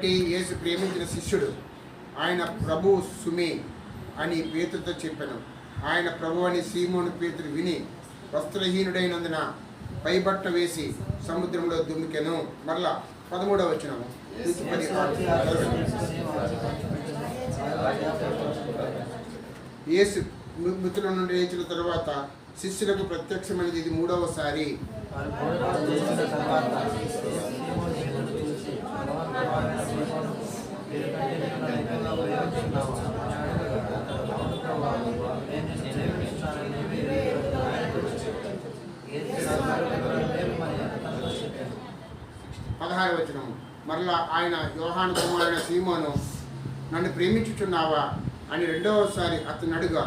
బట్టి యేసు ప్రేమించిన శిష్యుడు ఆయన ప్రభు సుమి అని పేతురుతో చెప్పాను. ఆయన ప్రభు అని సీమోను పేతురు విని వస్త్రహీనుడైనందున పైబట్ట వేసి సముద్రంలో దుమికెను. మరలా 13వ వచనము. యేసు మృతుల నుండి లేచిన తరువాత శిష్యులకు ప్రత్యక్షమైనది ఇది 3వసారి. వచనము. మరలా ఆయన యోహాను కుమారుడైన సీమోను, నన్ను ప్రేమించుచున్నావా అని 2వసారి అతను అడుగా,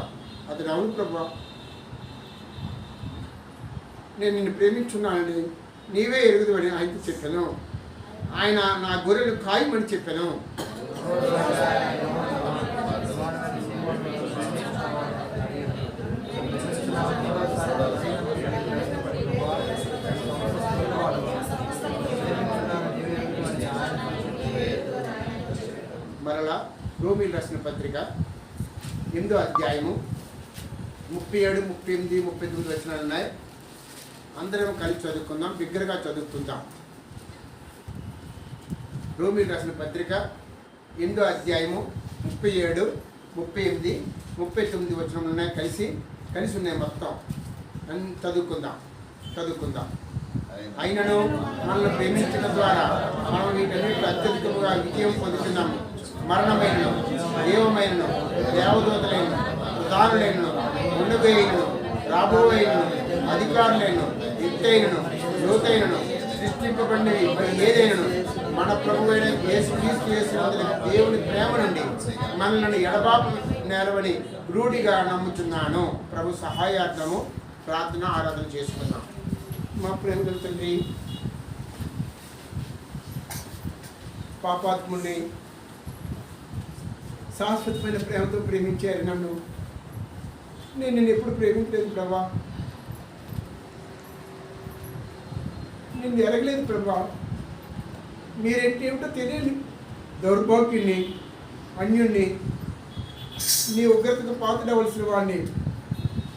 అతడు అవును ప్రభువా, నేను నిన్ను ప్రేమించున్నానని నీవే ఎరుగుదువని ఆయనతో చెప్పాను. ఆయన నా గొర్రెలు కాయమని చెప్పాను. మరలా రోమీలు రాసిన పత్రిక 8వ అధ్యాయము 37, 38, 39 వచనాలు ఉన్నాయి. అందరం కలిసి చదువుకుందాం, బిగ్గరగా చదువుకుందాం. రోమీలు రాసిన పత్రిక 8వ అధ్యాయము 37, 38, 39 వచనాలు ఉన్నాయి. కలిసి ఉన్నాయి మొత్తం. చదువుకుందాం. అయినను మనల్ని ప్రేమించడం ద్వారా మనం వీటన్నిటిలో అత్యధికముగా విజయం పొందుతున్నాము. మరణమైనను, దేవమైనను, దేవదూతలైన, ఉదారులైనను, ఉండబోయినను, రాబోయేను, అధికారులైనను, ఎత్తైనను, లోతైనను, సృష్టింపబడినవి మరి ఏదైనను మన ప్రభువైన యేసుక్రీస్తు యేసునందున దేవుని ప్రేమ నుండి మనల్ని ఎడబాపు నేలవని రూఢిగా నమ్ముతున్నాను. ప్రభు సహాయార్థము ప్రార్థన ఆరాధన చేసుకున్నాం. మా ప్రేమ తండ్రి, పాపాత్ముని శాశ్వతమైన ప్రేమతో ప్రేమించారు నన్ను. నేను ఎప్పుడు ప్రేమించలేదు ప్రభా, నిన్ను ఎరగలేదు ప్రభా. మీరేంటేమిటో తెలియని దౌర్భాగ్యుణ్ణి, అన్యుణ్ణి, నీ ఉగ్రతకు పాత్రవలసిన వాడిని.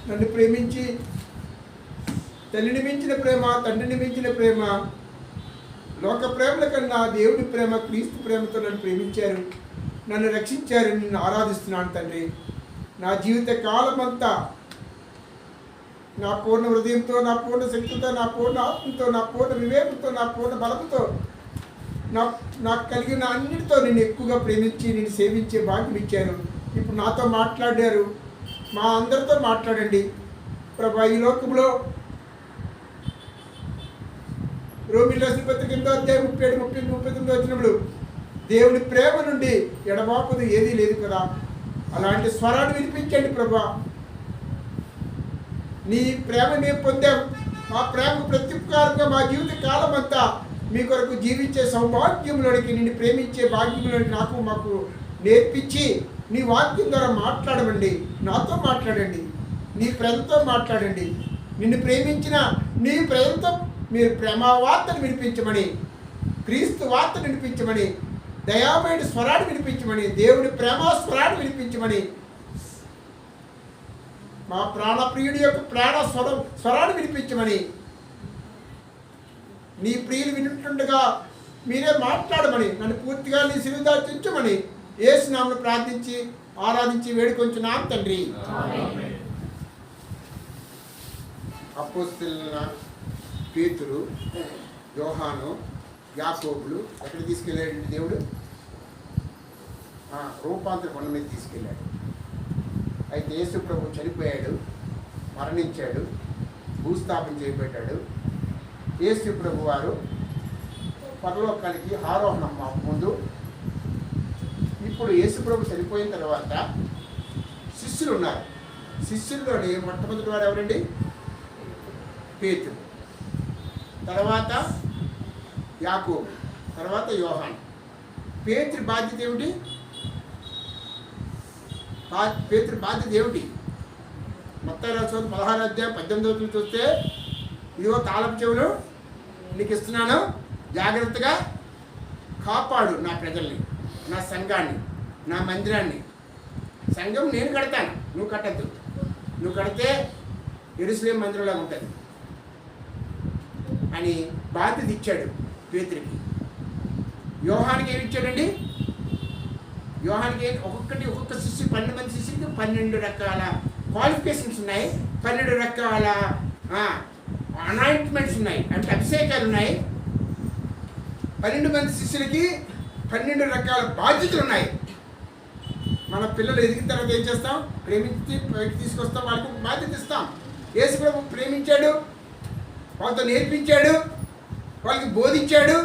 నన్ను ప్రేమించి తల్లిని మించిన ప్రేమ, తండ్రిని మించిన ప్రేమ, లోక ప్రేమల కన్నా దేవుడి ప్రేమ, క్రీస్తు ప్రేమతో నన్ను ప్రేమించారు, నన్ను రక్షించారు. నిన్ను ఆరాధిస్తున్నాను తండ్రి. నా జీవిత కాలమంతా నా పూర్ణ హృదయంతో, నా పూర్ణ శక్తితో, నా పూర్ణ ఆత్మతో, నా పూర్ణ వివేకంతో, నా పూర్ణ బలంతో, నాకు కలిగిన అన్నిటితో నిన్ను ఎక్కువగా ప్రేమించి నిన్ను సేవించే భాగ్యం ఇచ్చారు. ఇప్పుడు నాతో మాట్లాడారు, మా అందరితో మాట్లాడండి ప్రభా. ఈ లోకంలో రోమీలు రాసిన పత్రిక 8వ అధ్యాయం 37, 38, 39 వచనములు, దేవుని ప్రేమ నుండి ఎడబాపుది ఏదీ లేదు కదా. అలాంటి స్వరాన్ని వినిపించండి ప్రభా. నీ ప్రేమ మేము పొందాం. మా ప్రేమకు ప్రత్యుపకారంగా మా జీవిత కాలం అంతా మీ కొరకు జీవించే సౌభాగ్యంలోనికి, నిన్ను ప్రేమించే భాగ్యంలోనికి మాకు నేర్పించి నీ వాక్యం ద్వారా మాట్లాడమండి. నాతో మాట్లాడండి, నీ ప్రేమతో మాట్లాడండి. నిన్ను ప్రేమించిన నీ ప్రేమతో మీరు ప్రేమ వార్తను వినిపించమని, క్రీస్తు వార్తను వినిపించమని, దయామయుడి స్వరాన్ని వినిపించమని, దేవుడి ప్రేమ స్వరాన్ని వినిపించమని, మా ప్రాణప్రియుడి యొక్క ప్రాణ స్వరాన్ని వినిపించమని, నీ ప్రియులు వింటుండగా మీరే మాట్లాడమని, నన్ను పూర్తిగా నీ సిలువ దాచించమని యేసు నామమున ప్రార్థించి ఆరాధించి వేడుకొంచున్నాం తండ్రి. అపోస్తలులైన పేతురు, యోహాను, యాకోబులు ఎక్కడ తీసుకెళ్ళాడండి దేవుడు? రూపాంతర కొండ మీద తీసుకెళ్ళాడు. అయితే యేసు ప్రభు చనిపోయాడు, మరణించాడు, భూస్థాపన చేయబడ్డాడు. యేసు ప్రభు వారు పరలోకానికి ఆరోహణం ముందు. ఇప్పుడు యేసు ప్రభు చనిపోయిన తర్వాత శిష్యులు ఉన్నారు. శిష్యుల్లోని మొట్టమొదటి వారు ఎవరండి? పేతురు, తర్వాత యాకోబు, తర్వాత యోహాను. పేతురు బాధ్యత ఏమిటి? పేతురు బాధ్యత ఏమిటి? మత్తయి రాసిన 16వ అధ్యాయం 18వ వచనం చూస్తే, ఇదిగో తాళపు చెవులు నీకు ఇస్తున్నాను, జాగ్రత్తగా కాపాడు నా ప్రజల్ని, నా సంఘాన్ని, నా మందిరాన్ని. సంఘం నేను కడతాను, నువ్వు కట్టద్దు. నువ్వు కడితే యెరూషలేము మందిరంలా ఉంటుంది అని బాధ్యత ఇచ్చాడు పేతురుకి. యోహానికి ఏమి ఇచ్చాడండి? యోహానికి ఒక్కొక్క శిష్యు 12 మంది శిష్యులకి 12 రకాల క్వాలిఫికేషన్స్ ఉన్నాయి, 12 రకాల అనాయింట్మెంట్స్ ఉన్నాయి, అంటే అభిషేకాలు ఉన్నాయి. 12 మంది శిష్యులకి 12 రకాల బాధ్యతలు ఉన్నాయి. మన పిల్లలు ఎదిగిన తర్వాత ఏం చేస్తాం? ప్రేమించి పైకి తీసుకొస్తాం, వాళ్ళకు బాధ్యత ఇస్తాం. యేసు ప్రభు ప్రేమించాడు, వాళ్ళతో నేర్పించాడు, వాళ్ళకి బోధించాడు.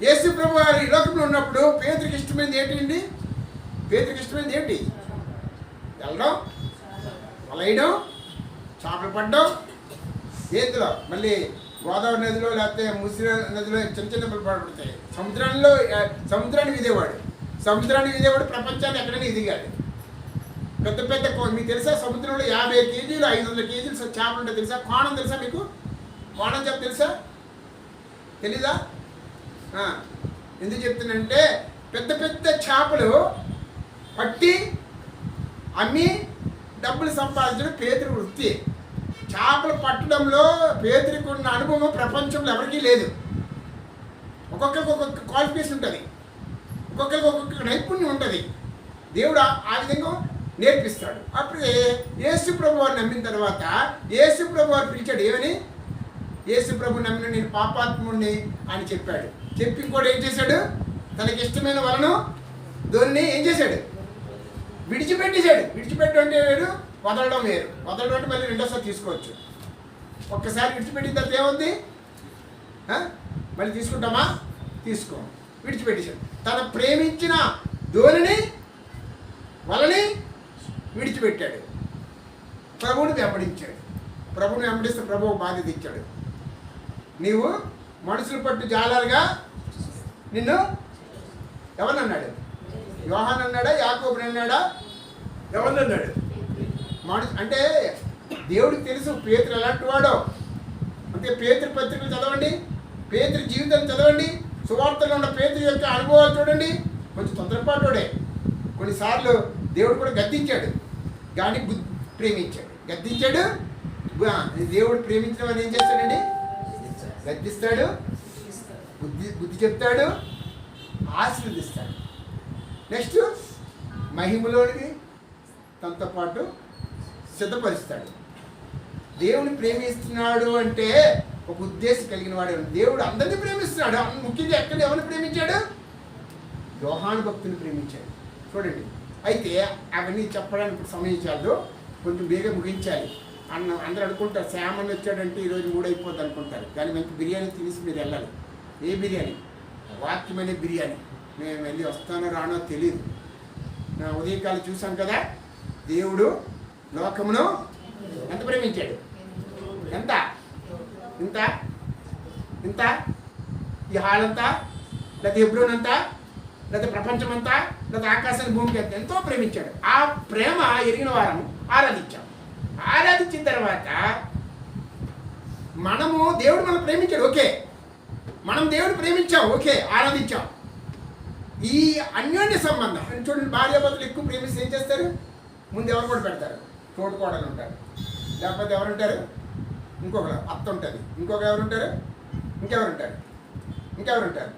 యేసు ప్రభు వారు ఈ లోకంలో ఉన్నప్పుడు పేతురుకి ఇష్టమైనది ఏంటండి? పేతురుకి ఇష్టమైనది ఏంటి? వెళ్ళడం, వలయడం, చేపలు పడ్డం. ఏంటిలో మళ్ళీ గోదావరి నదిలో లేకపోతే ముసిరి నదిలో చిన్న చిన్న పడతాయి. సముద్రాన్ని విదేవాడు, ప్రపంచాన్ని ఎక్కడైనా ఎదిగాడు. పెద్ద పెద్ద మీకు తెలుసా? సముద్రంలో 50 కేజీలు 500 కేజీలు చేపలు ఉంటాయి తెలుసా? కోణం తెలుసా మీకు? కోణం చేప తెలుసా? తెలీదా? ఎందుకు చెప్తున్నానంటే పెద్ద పెద్ద చేపలు పట్టి అమ్మి డబ్బులు సంపాదించడం పేతురు వృత్తి. చేపలు పట్టడంలో పేతురికి ఉన్న అనుభవం ప్రపంచంలో ఎవరికీ లేదు. ఒక్కొక్కరికి ఒక్కొక్క క్వాలిఫికేషన్ ఉంటుంది, ఒక్కొక్కరికి ఒక్కొక్క నైపుణ్యం ఉంటుంది. దేవుడు ఆ విధంగా నేర్పిస్తాడు. అప్పుడే యేసు ప్రభు వారు నమ్మిన తర్వాత యేసు ప్రభు వారు పిలిచాడు. ఏమని? యేసు ప్రభు నమ్మిన నేను పాపాత్ముడిని అని చెప్పాడు. చెప్పి కూడా ఏం చేశాడు? తనకి ఇష్టమైన వలను దోన్ని ఏం చేశాడు? విడిచిపెట్టేశాడు. విడిచిపెట్టడం అంటే వేరు, వదలడం వేరు. వదలడం అంటే మళ్ళీ రెండోసారి తీసుకోవచ్చు. ఒక్కసారి విడిచిపెట్టిన తర్వాత ఏముంది? మళ్ళీ తీసుకుంటామా? తీసుకో. విడిచిపెట్టేశాడు. తన ప్రేమించిన దోనిని వలని విడిచిపెట్టాడు. ప్రభువుని వెంబడించాడు. ప్రభువుని వెంబడిస్తే ప్రభువు బాధ్యత ఇచ్చాడు. నీవు మనుషులు పట్టు జాలాలుగా నిన్ను ఎవరినన్నాడు? యోహాన్ అన్నాడా? యాకోబుని అన్నాడా? ఎవరినన్నాడు? అంటే దేవుడికి తెలుసు పేతురు ఎలాంటి వాడో. అంటే పేతురు పత్రికలు చదవండి, పేతురు జీవితం చదవండి, సువార్తలో ఉన్న పేతురు యొక్క అనుభవాలు చూడండి. కొంచెం తొందరపాటుడే. కొన్నిసార్లు దేవుడు కూడా గద్దించాడు, కానీ ప్రేమించాడు. గద్దించాడు. దేవుడు ప్రేమించిన వారు ఏం చేస్తాడండి? గద్దిస్తాడు, బుద్ధి చెప్తాడు, ఆశీర్వదిస్తాడు. నెక్స్ట్ మహిమలోనికి తనతో పాటు సిద్ధపరుస్తాడు. దేవుని ప్రేమిస్తున్నాడు అంటే ఒక ఉద్దేశం కలిగిన వాడే. దేవుడు అందరినీ ప్రేమిస్తున్నాడు. ముఖ్యంగా ఎక్కడ ఎవరిని ప్రేమించాడు? యోహాను భక్తుని ప్రేమించాడు. చూడండి. అయితే అవన్నీ చెప్పడానికి ఇప్పుడు సమయం చాలదు, కొంచెం బేగా ముగించాలి. అందరూ అనుకుంటారు శ్యామన్ వచ్చాడంటే ఈరోజు 3 అయిపోద్ది అనుకుంటారు. కానీ మంచి బిర్యానీ తినేసి మీరు వెళ్ళాలి. ఏ బిర్యానీ? వాక్యమనే బిర్యానీ. మేము వెళ్ళి వస్తానో రానో తెలియదు. నా ఉదయకాలం చూసాం కదా, దేవుడు లోకమును ఎంత ప్రేమించాడు? ఎంత? ఇంత ఇంత ఈ హాల్ అంతా, లేకపోతే హెబ్రోన్ అంతా, లేకపోతే ప్రపంచం అంతా, లేకపోతే ఆకాశాన్ని భూమికి అంతా ఎంతో ప్రేమించాడు. ఆ ప్రేమ ఎరిగిన వారం ఆరాధించాం. ఆరాధించిన తర్వాత మనము దేవుడు మనం ప్రేమించాడు, ఓకే. మనం దేవుడు ప్రేమించాం, ఓకే, ఆరాధించాం. ఈ అన్యోన్య సంబంధం చూడండి. భార్యాభర్తలు ఎక్కువ ప్రేమిస్తే ఏం చేస్తారు? ముందు ఎవరు కూడా పెడతారు? తోడుకోడలు ఉంటారు, లేకపోతే ఎవరు ఉంటారు? ఇంకొకరు అత్త ఉంటుంది, ఇంకొక ఎవరు ఉంటారు? ఇంకెవరు ఉంటారు?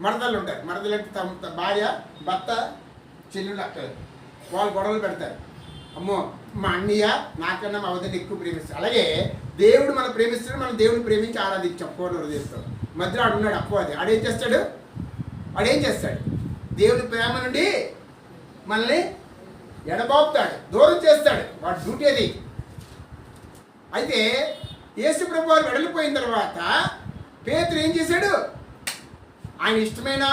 మరదళ్ళు ఉంటారు. మరదలు అంటే భార్య, భర్త, చెల్లెళ్ళు, అక్కలు. వాళ్ళు గొడవలు పెడతారు. అమ్మో మా అన్నయ్య నాకన్నా మా వద్దని ఎక్కువ ప్రేమిస్తారు. అలాగే దేవుడు మనం ప్రేమిస్తాడు. మనం దేవుడిని ప్రేమించి ఆరాధించాం పూర్ణ హృదయంతో. మధ్యలో ఆడున్నాడు అపవాది. ఆడేం చేస్తాడు? దేవుని ప్రేమ నుండి మనల్ని ఎడబాపుతాడు, దూరం చేస్తాడు. వాడు డ్యూటీ అది. అయితే యేసు ప్రభు వారు వెడలిపోయిన తర్వాత పేతురు ఏం చేశాడు? ఆయన ఇష్టమైన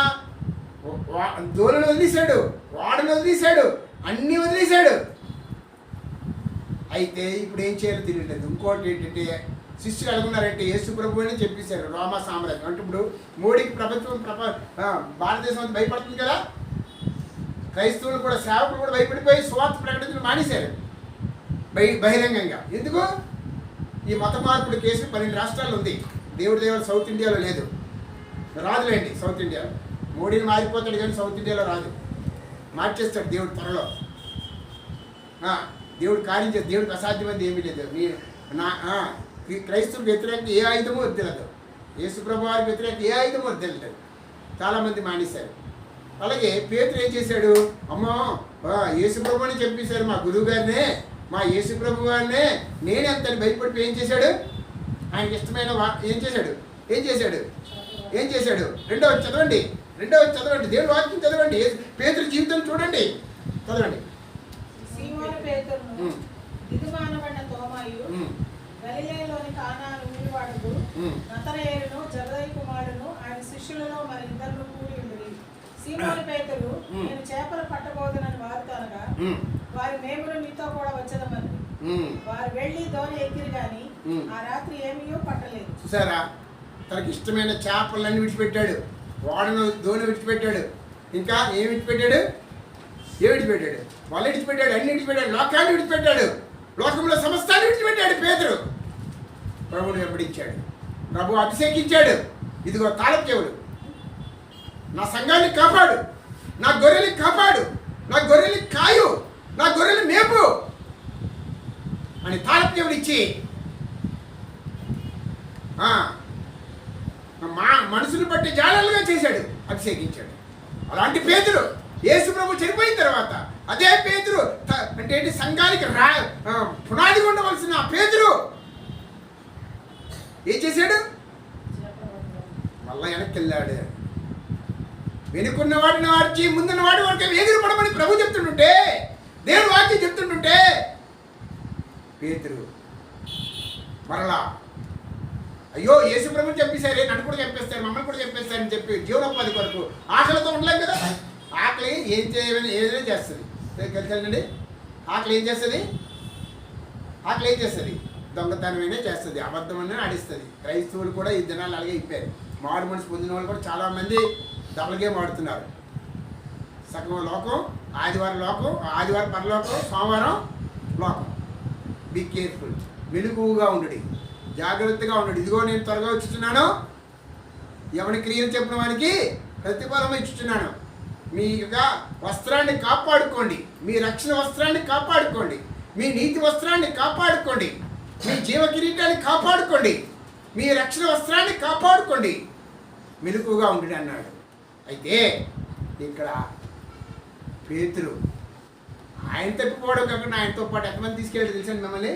దోలను వదిలేశాడు, వాడను వదిలేశాడు, అన్నీ వదిలేశాడు. అయితే ఇప్పుడు ఏం చేయాలో తెలియలేదు. ఇంకోటి ఏంటంటే శిష్యులు అనుకున్నారంటే యేసు ప్రభు అని చెప్పేశారు. రోమా సామ్రాజ్యం అంటే ఇప్పుడు మోడీకి ప్రపంచం భారతదేశం అంతా భయపడుతుంది కదా. క్రైస్తవులు కూడా, సేవకులు కూడా భయపడిపోయి సువార్త ప్రకటించడం మానేశారు బహిరంగంగా. ఎందుకు? ఈ మత మార్పుడు కేసు 12 రాష్ట్రాల్లో ఉంది. దేవుడి సౌత్ ఇండియాలో లేదు. రాదులేండి సౌత్ ఇండియాలో. మోడీని మారిపోతాడు కానీ సౌత్ ఇండియాలో రాదు. మార్చేస్తాడు దేవుడు త్వరలో. దేవుడు కార్యం చేస్తాడు. దేవుడికి అసాధ్యమైనది ఏమీ లేదు. క్రైస్తవులకు వ్యతిరేకంగా ఏ ఆయుధమో వద్దలేదు. యేసుప్రభు వారికి వ్యతిరేకంగా ఏ ఆయుధమో వద్దలేదు. చాలామంది మానేశారు. అలాగే పేతురు ఏం చేశాడు? అమ్మో యేసుప్రభు అని చెప్పేశారు మా గురువు గారినే, మా యేసుప్రభు వారినే నేనెంతని భయపడిపోయి ఏం చేశాడు? ఆయనకి ఇష్టమైన ఏం చేశాడు? రెండో చదవండి. దేవుడి వాక్యం చదవండి. పేతురు జీవితం చూడండి, చదవండి. సీమోను పేతురును, దిదుమానబడిన తోమాయు, గలిలయలోని కానాను ఊరివాడుకు, నతనయేలును, జబదయి కుమారుడును, ఆయన శిష్యులలో మరి ఇద్దరు కూడి ఉండిరి. సీమోను పేతురు, నేను చేపలు పట్టబోదునని వారితో అనగా, వారి మేమును మీతో కూడా వచ్చదమని. వారు వెళ్ళి దోణి ఎక్కిరి గాని ఆ రాత్రి ఏమీయో పట్టలేదు. చూసారా? తనకి ఇష్టమైన చేపలన్నీ విడిచిపెట్టాడు, వాడను దోణి విడిచిపెట్టాడు, ఇంకా ఏమి విడిచిపెట్టాడు? వాళ్ళు విడిచిపెట్టాడు, అన్ని విడిచిపెట్టాడు, లోకాన్ని విడిచిపెట్టాడు, లోకంలో సమస్తాన్ని విడిచిపెట్టాడు. పేతురు ప్రభువుని వెంబడించాడు, ప్రభు అభిషేకించాడు. ఇదిగో తాళపు చెవులు, నా సంఘాన్ని కాపాడు, నా గొర్రెల్ని కాపాడు, నా గొర్రెల్ని కాయు, నా గొర్రెల్ని మేపు అని తాళపు చెవులు ఇచ్చి మనుషులు బట్టి జాలలుగా చేశాడు, అభిషేకించాడు. అలాంటి పేతురు యేసు ప్రభు చనిపోయిన తర్వాత అదే పేతురు అంటే ఏంటి? సంఘానికి పునాదిగా ఉండవలసిన పేతురు ఏం చేశాడు? మళ్ళా వెనక్కి వెళ్ళాడు. వెనుకున్నవాడిని వాడిచి ముందున్నవాడి వరకు ఎదురు పడమని ప్రభు చెప్తుంటుంటే, దేవుడు వాక్యం చెప్తుంటుంటే పేతురు మరలా అయ్యో యేసు ప్రభు చెప్పేశారే, నన్ను కూడా చెప్పేస్తారు, మమ్మల్ని కూడా చెప్పేస్తారని చెప్పి జీవనోపాధి కొరకు ఆకలితో ఉండలేం కదా. ఆకలి ఏదైనా చేస్తుంది. తెలుసండి, ఆకలి ఏం చేస్తుంది? దొంగతనమైనా చేస్తుంది, అబద్ధమనే ఆడిస్తుంది. క్రైస్తవులు కూడా ఈ దినాలు అలాగే ఇప్పారు. మాడు మనసు పొందిన వాళ్ళు కూడా చాలామంది డబుల్ గేమ్ ఆడుతున్నారు. సగం లోకం, ఆదివారం లోకం, ఆదివారం పరలోకం, సోమవారం లోకం. బీ కేర్ఫుల్, మెలకువగా ఉండు, జాగ్రత్తగా ఉండు. ఇదిగో నేను త్వరగా వచ్చుచున్నాను, ఎవరి క్రియలు చెప్పిన వానికి ప్రతిఫలం ఇచ్చుచున్నాను. మీ యొక్క వస్త్రాన్ని కాపాడుకోండి, మీ రక్షణ వస్త్రాన్ని కాపాడుకోండి, మీ నీతి వస్త్రాన్ని కాపాడుకోండి, మీ జీవ కిరీటాన్ని కాపాడుకోండి, మీ రక్షణ వస్త్రాన్ని కాపాడుకోండి, మెలకువగా ఉండి అన్నాడు. అయితే ఇక్కడ పేతురు ఆయన తప్పిపోవడం కాకుండా ఆయనతో పాటు ఎంతమంది తీసుకెళ్ళాడు తెలుసండి? మిమ్మల్ని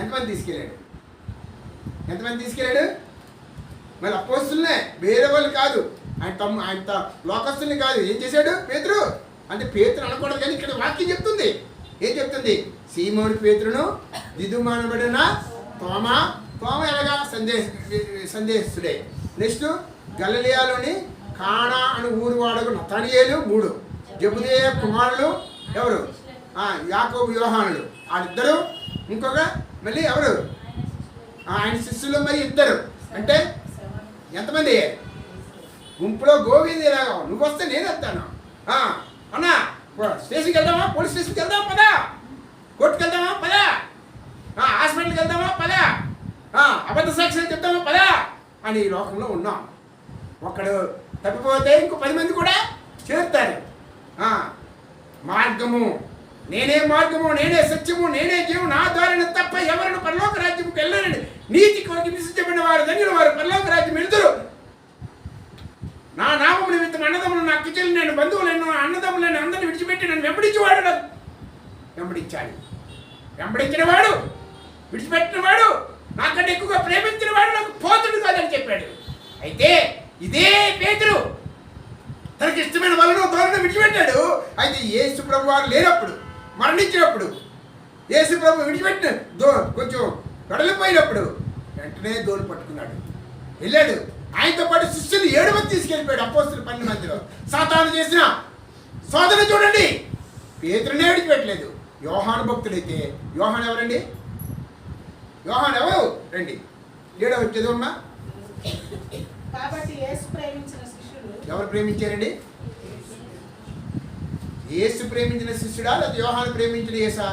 ఎంతమంది తీసుకెళ్ళాడు? మళ్ళీ అపోస్తులనే, వేరే వాళ్ళు కాదు, ఆయన లోకస్తుల్ని కాదు. ఏం చేశాడు పేతురు? అంటే పేతురు అనకూడదు కానీ ఇక్కడ వాక్యం చెప్తుంది. ఏం చెప్తుంది? సీమోను పేతురును, దిదుమానబడిన తోమ ఎలాగా సందేశుడే. నెక్స్ట్ గలిలయలోని కానా అని ఊరు వాడకు నతనయేలు, 3 జబదయి కుమారులు ఎవరు? యాకోబు, యోహానులు, వాళ్ళిద్దరు. ఇంకొక మళ్ళీ ఎవరు? ఆయన శిష్యులు మరి 2. అంటే ఎంతమంది? గుంపులో గోవింద ఇలాగా, నువ్వు వస్తే నేను వస్తాను. అన్నా స్టేషన్కి వెళ్దామా? పోలీస్ స్టేషన్కి వెళ్దామా? పదా. కోర్టుకి వెళ్దామా? పదా. హాస్పిటల్కి వెళ్దామా? పదా. అబద్ధ సాక్ష్యాలు చెప్తామా? పదా అని ఈ లోకంలో ఉన్నాం. ఒకడు తప్పిపోతే ఇంకో 10 మంది కూడా చేరుతారు. మార్గము నేనే, మార్గము నేనే, సత్యము నేనే, జీవం నా ద్వారా తప్ప ఎవరిని పరలోక రాజ్యంకి వెళ్ళారండి. నీతి కొరకు విసిద్ధపడిన వారు ధన్యులు, వారు పరలోక రాజ్యం వెళ్తారు. నా నామము నిమిత్తం అన్నదమ్ములు, నా కిచెలు, నేను బంధువులను, అన్నదమ్ములను అందరిని విడిచిపెట్టి నన్ను వెంబడించేవాడు. వెంబడించాలి. వెంబడించిన వాడు, విడిచిపెట్టిన వాడు, నాకంటే ఎక్కువగా ప్రేమించిన వాడు నాకు పోతుడు కాదని చెప్పాడు. అయితే ఇదే పేతురు తనకి ఇష్టమైన వాళ్ళను ధోరణి విడిచిపెట్టాడు. అయితే యేసు ప్రభు వారు లేనప్పుడు, మరణించినప్పుడు, యేసు ప్రభు విడిచిపెట్టిన కొంచెం వెడలిపోయినప్పుడు వెంటనే దోలు పట్టుకున్నాడు, వెళ్ళాడు. ఆయనతో పాటు శిష్యులు 7 మంది తీసుకెళ్ళిపోయాడు. అపోస్తులు 12 మందిలో సాతాను చేసిన శోధన చూడండి. పేతురునే విడిచిపెట్టలేదు. యోహాను భక్తుడైతే, యోహాను ఎవరండి? యోహాను ఎవరు? రండి 7వ చదువమ్మా. కాబట్టి యేసు ప్రేమించిన శిష్యులు ఎవరు ప్రేమించారండి? యేసు ప్రేమించిన శిష్యుడా లేదా యోహాను ప్రేమించిన యేసా?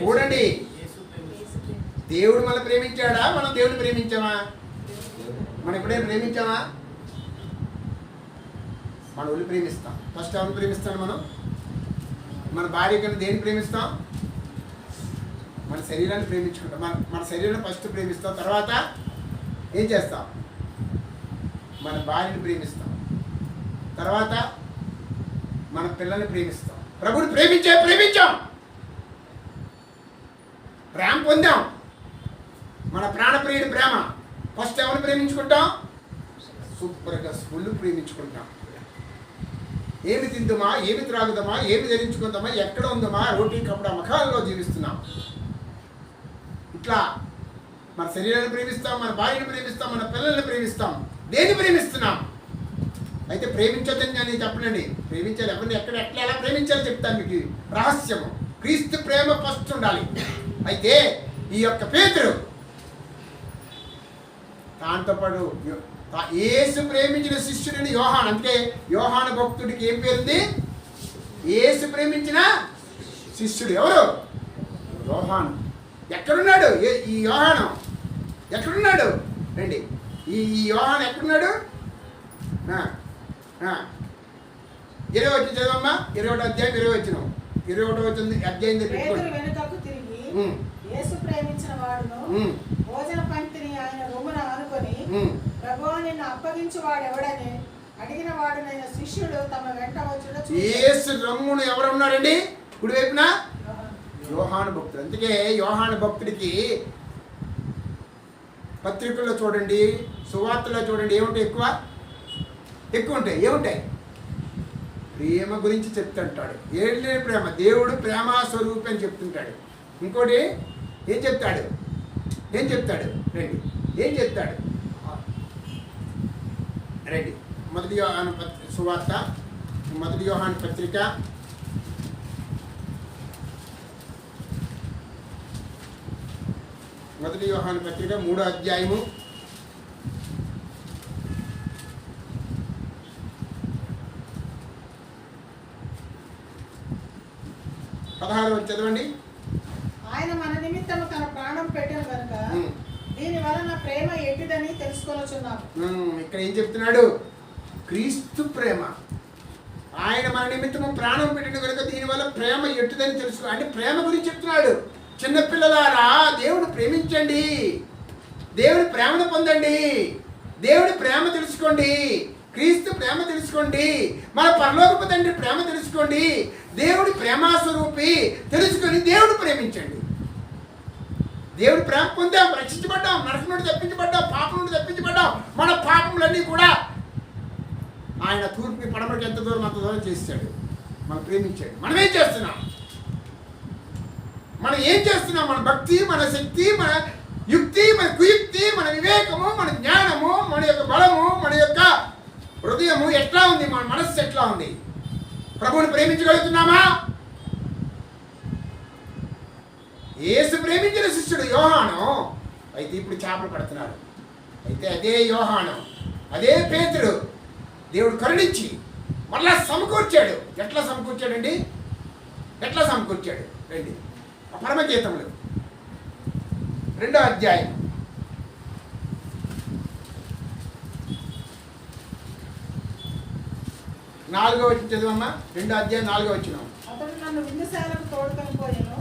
చూడండి, దేవుడు మనం ప్రేమించాడా, మనం దేవుడిని ప్రేమించామా? మనం ఎప్పుడైనా ప్రేమించామా? మన ఒళ్ళు ప్రేమిస్తాం. ఫస్ట్ ఎవరిని ప్రేమిస్తాం? మన భార్య కన్నా దేన్ని ప్రేమిస్తాం? మన శరీరాన్ని ప్రేమించుకుంటాం. మన శరీరాన్ని ఫస్ట్ ప్రేమిస్తాం. తర్వాత ఏం చేస్తాం? మన భార్యని ప్రేమిస్తాం. తర్వాత మన పిల్లల్ని ప్రేమిస్తాం. ప్రభుని ప్రేమించాం, ప్రేమ పొందాం. మన ప్రాణప్రియుడి ప్రేమ. ఫస్ట్ ఎవరిని ప్రేమించుకుంటాం? సూపర్గా ఒళ్ళు ప్రేమించుకుంటాం. ఏమి తిందామా, ఏమి త్రాగుదామా, ఏమి ధరించుకుందామా, ఎక్కడ ఉందామా, రోటీ కప్పుడా మఖాల్లో జీవిస్తున్నాం. ఇట్లా మన శరీరాన్ని ప్రేమిస్తాం, మన భార్యను ప్రేమిస్తాం, మన పిల్లల్ని ప్రేమిస్తాం. దేన్ని ప్రేమిస్తున్నాం? అయితే ప్రేమించొద్దని నేను చెప్పనండి. ప్రేమించాలి. ఎవరిని ఎక్కడ ఎట్లా ఎలా ప్రేమించాలో చెప్తాను మీకు. రహస్యము క్రీస్తు ప్రేమ ఫస్ట్ ఉండాలి. అయితే ఈ యొక్క పేతురు దాంతోపాటు యేసు ప్రేమించిన శిష్యుడిని యోహాను. అంటే యోహాను భక్తుడికి ఏం పేరుంది? యేసు ప్రేమించిన శిష్యుడు. ఎవరు? యోహాను. ఎక్కడున్నాడు ఈ యోహాను? ఎక్కడున్నాడు? రండి. ఈ యోహాను ఎక్కడున్నాడు? 20 వచ్చి చదవమ్మా. 21 అధ్యాయం 20 వచ్చిన 21 అధ్యాయం వెనుకకు తిరిగి యేసు ప్రేమించిన వాడును భోజన పంక్తిని ఆయన రొమ్మున ఆనుకొని ప్రభువా నిన్ను అప్పగించు వాడు ఎవడని అడిగిన వాడునైన శిష్యుడు తమ వెంట వచ్చుట యేసు రొమ్మును ఎవరు ఉన్నారండి? కుడి వైపున యోహాను భక్తుడు. అందుకే యోహాను భక్తుడికి పత్రికల్లో చూడండి, సువార్తలో చూడండి, ఏముంటాయి? ఎక్కువ ఉంటాయి. ఏముంటాయి? ప్రేమ గురించి చెప్తుంటాడు. ఏంటి ప్రేమ? దేవుడు ప్రేమ స్వరూపి అని చెప్తుంటాడు. ఇంకోటి ఏం చెప్తాడు? రండి. ఏం చెప్తాడు? రండి. మొదటి యోహాను సువార్త, మొదటి యోహాను పత్రిక, మొదటి యోహాను పత్రిక 3వ అధ్యాయము 16 చదవండి. ఆయన మన నిమిత్తము తన ప్రాణం పెట్టాను కనుక దీని వలన ప్రేమ ఎట్టిదని తెలుసుకొనుచున్నాము. ఇక్కడ ఏం చెప్తున్నాడు? క్రీస్తు ప్రేమ. ఆయన మన నిమిత్తము ప్రాణం పెట్టిన కనుక దీనివల్ల ప్రేమ ఎట్టిదని తెలుసుకో. అంటే ప్రేమ గురించి చెప్తున్నాడు. చిన్నపిల్లలారా, దేవుడు ప్రేమించండి, దేవుడి ప్రేమను పొందండి, దేవుడి ప్రేమ తెలుసుకోండి, క్రీస్తు ప్రేమ తెలుసుకోండి, మన పరలోకపు తండ్రి ప్రేమ తెలుసుకోండి, దేవుడి ప్రేమాస్వరూపి తెలుసుకొని దేవుడు ప్రేమించండి. దేవుడి ప్రేమ పొందాం, రక్షించబడ్డాం, నరకం నుండి తప్పించబడ్డాం, పాపం నుండి తప్పించబడ్డాం. మన పాపములన్నీ కూడా ఆయన తూర్పుకి పడమరికి ఎంత దూరం అంత దూరం చేశాడు. మనం ప్రేమించాడు. మనం ఏం చేస్తున్నాం? మన భక్తి, మన శక్తి, మన యుక్తి, మన కుయుక్తి, మన వివేకము, మన జ్ఞానము, మన యొక్క బలము, మన యొక్క హృదయము ఎట్లా ఉంది? మన మనస్సు ఎట్లా ఉంది? ప్రభువుని ప్రేమించగలుగుతున్నామా? యేసు ప్రేమించిన శిష్యుడు యోహాను. అయితే ఇప్పుడు చేపలు పడుతున్నారు. అయితే అదే యోహాను, అదే పేతురు దేవుడు కరుణించి మళ్ళా సమకూర్చాడు. ఎట్లా సమకూర్చాడండి? రండి. పరమగీతములు 2వ అధ్యాయం 4వ వచనం చదవమ్మా. 2వ అధ్యాయం 4వ వచనం. అతడు నన్ను విందుశాలకు తోడుకొని పోయెను.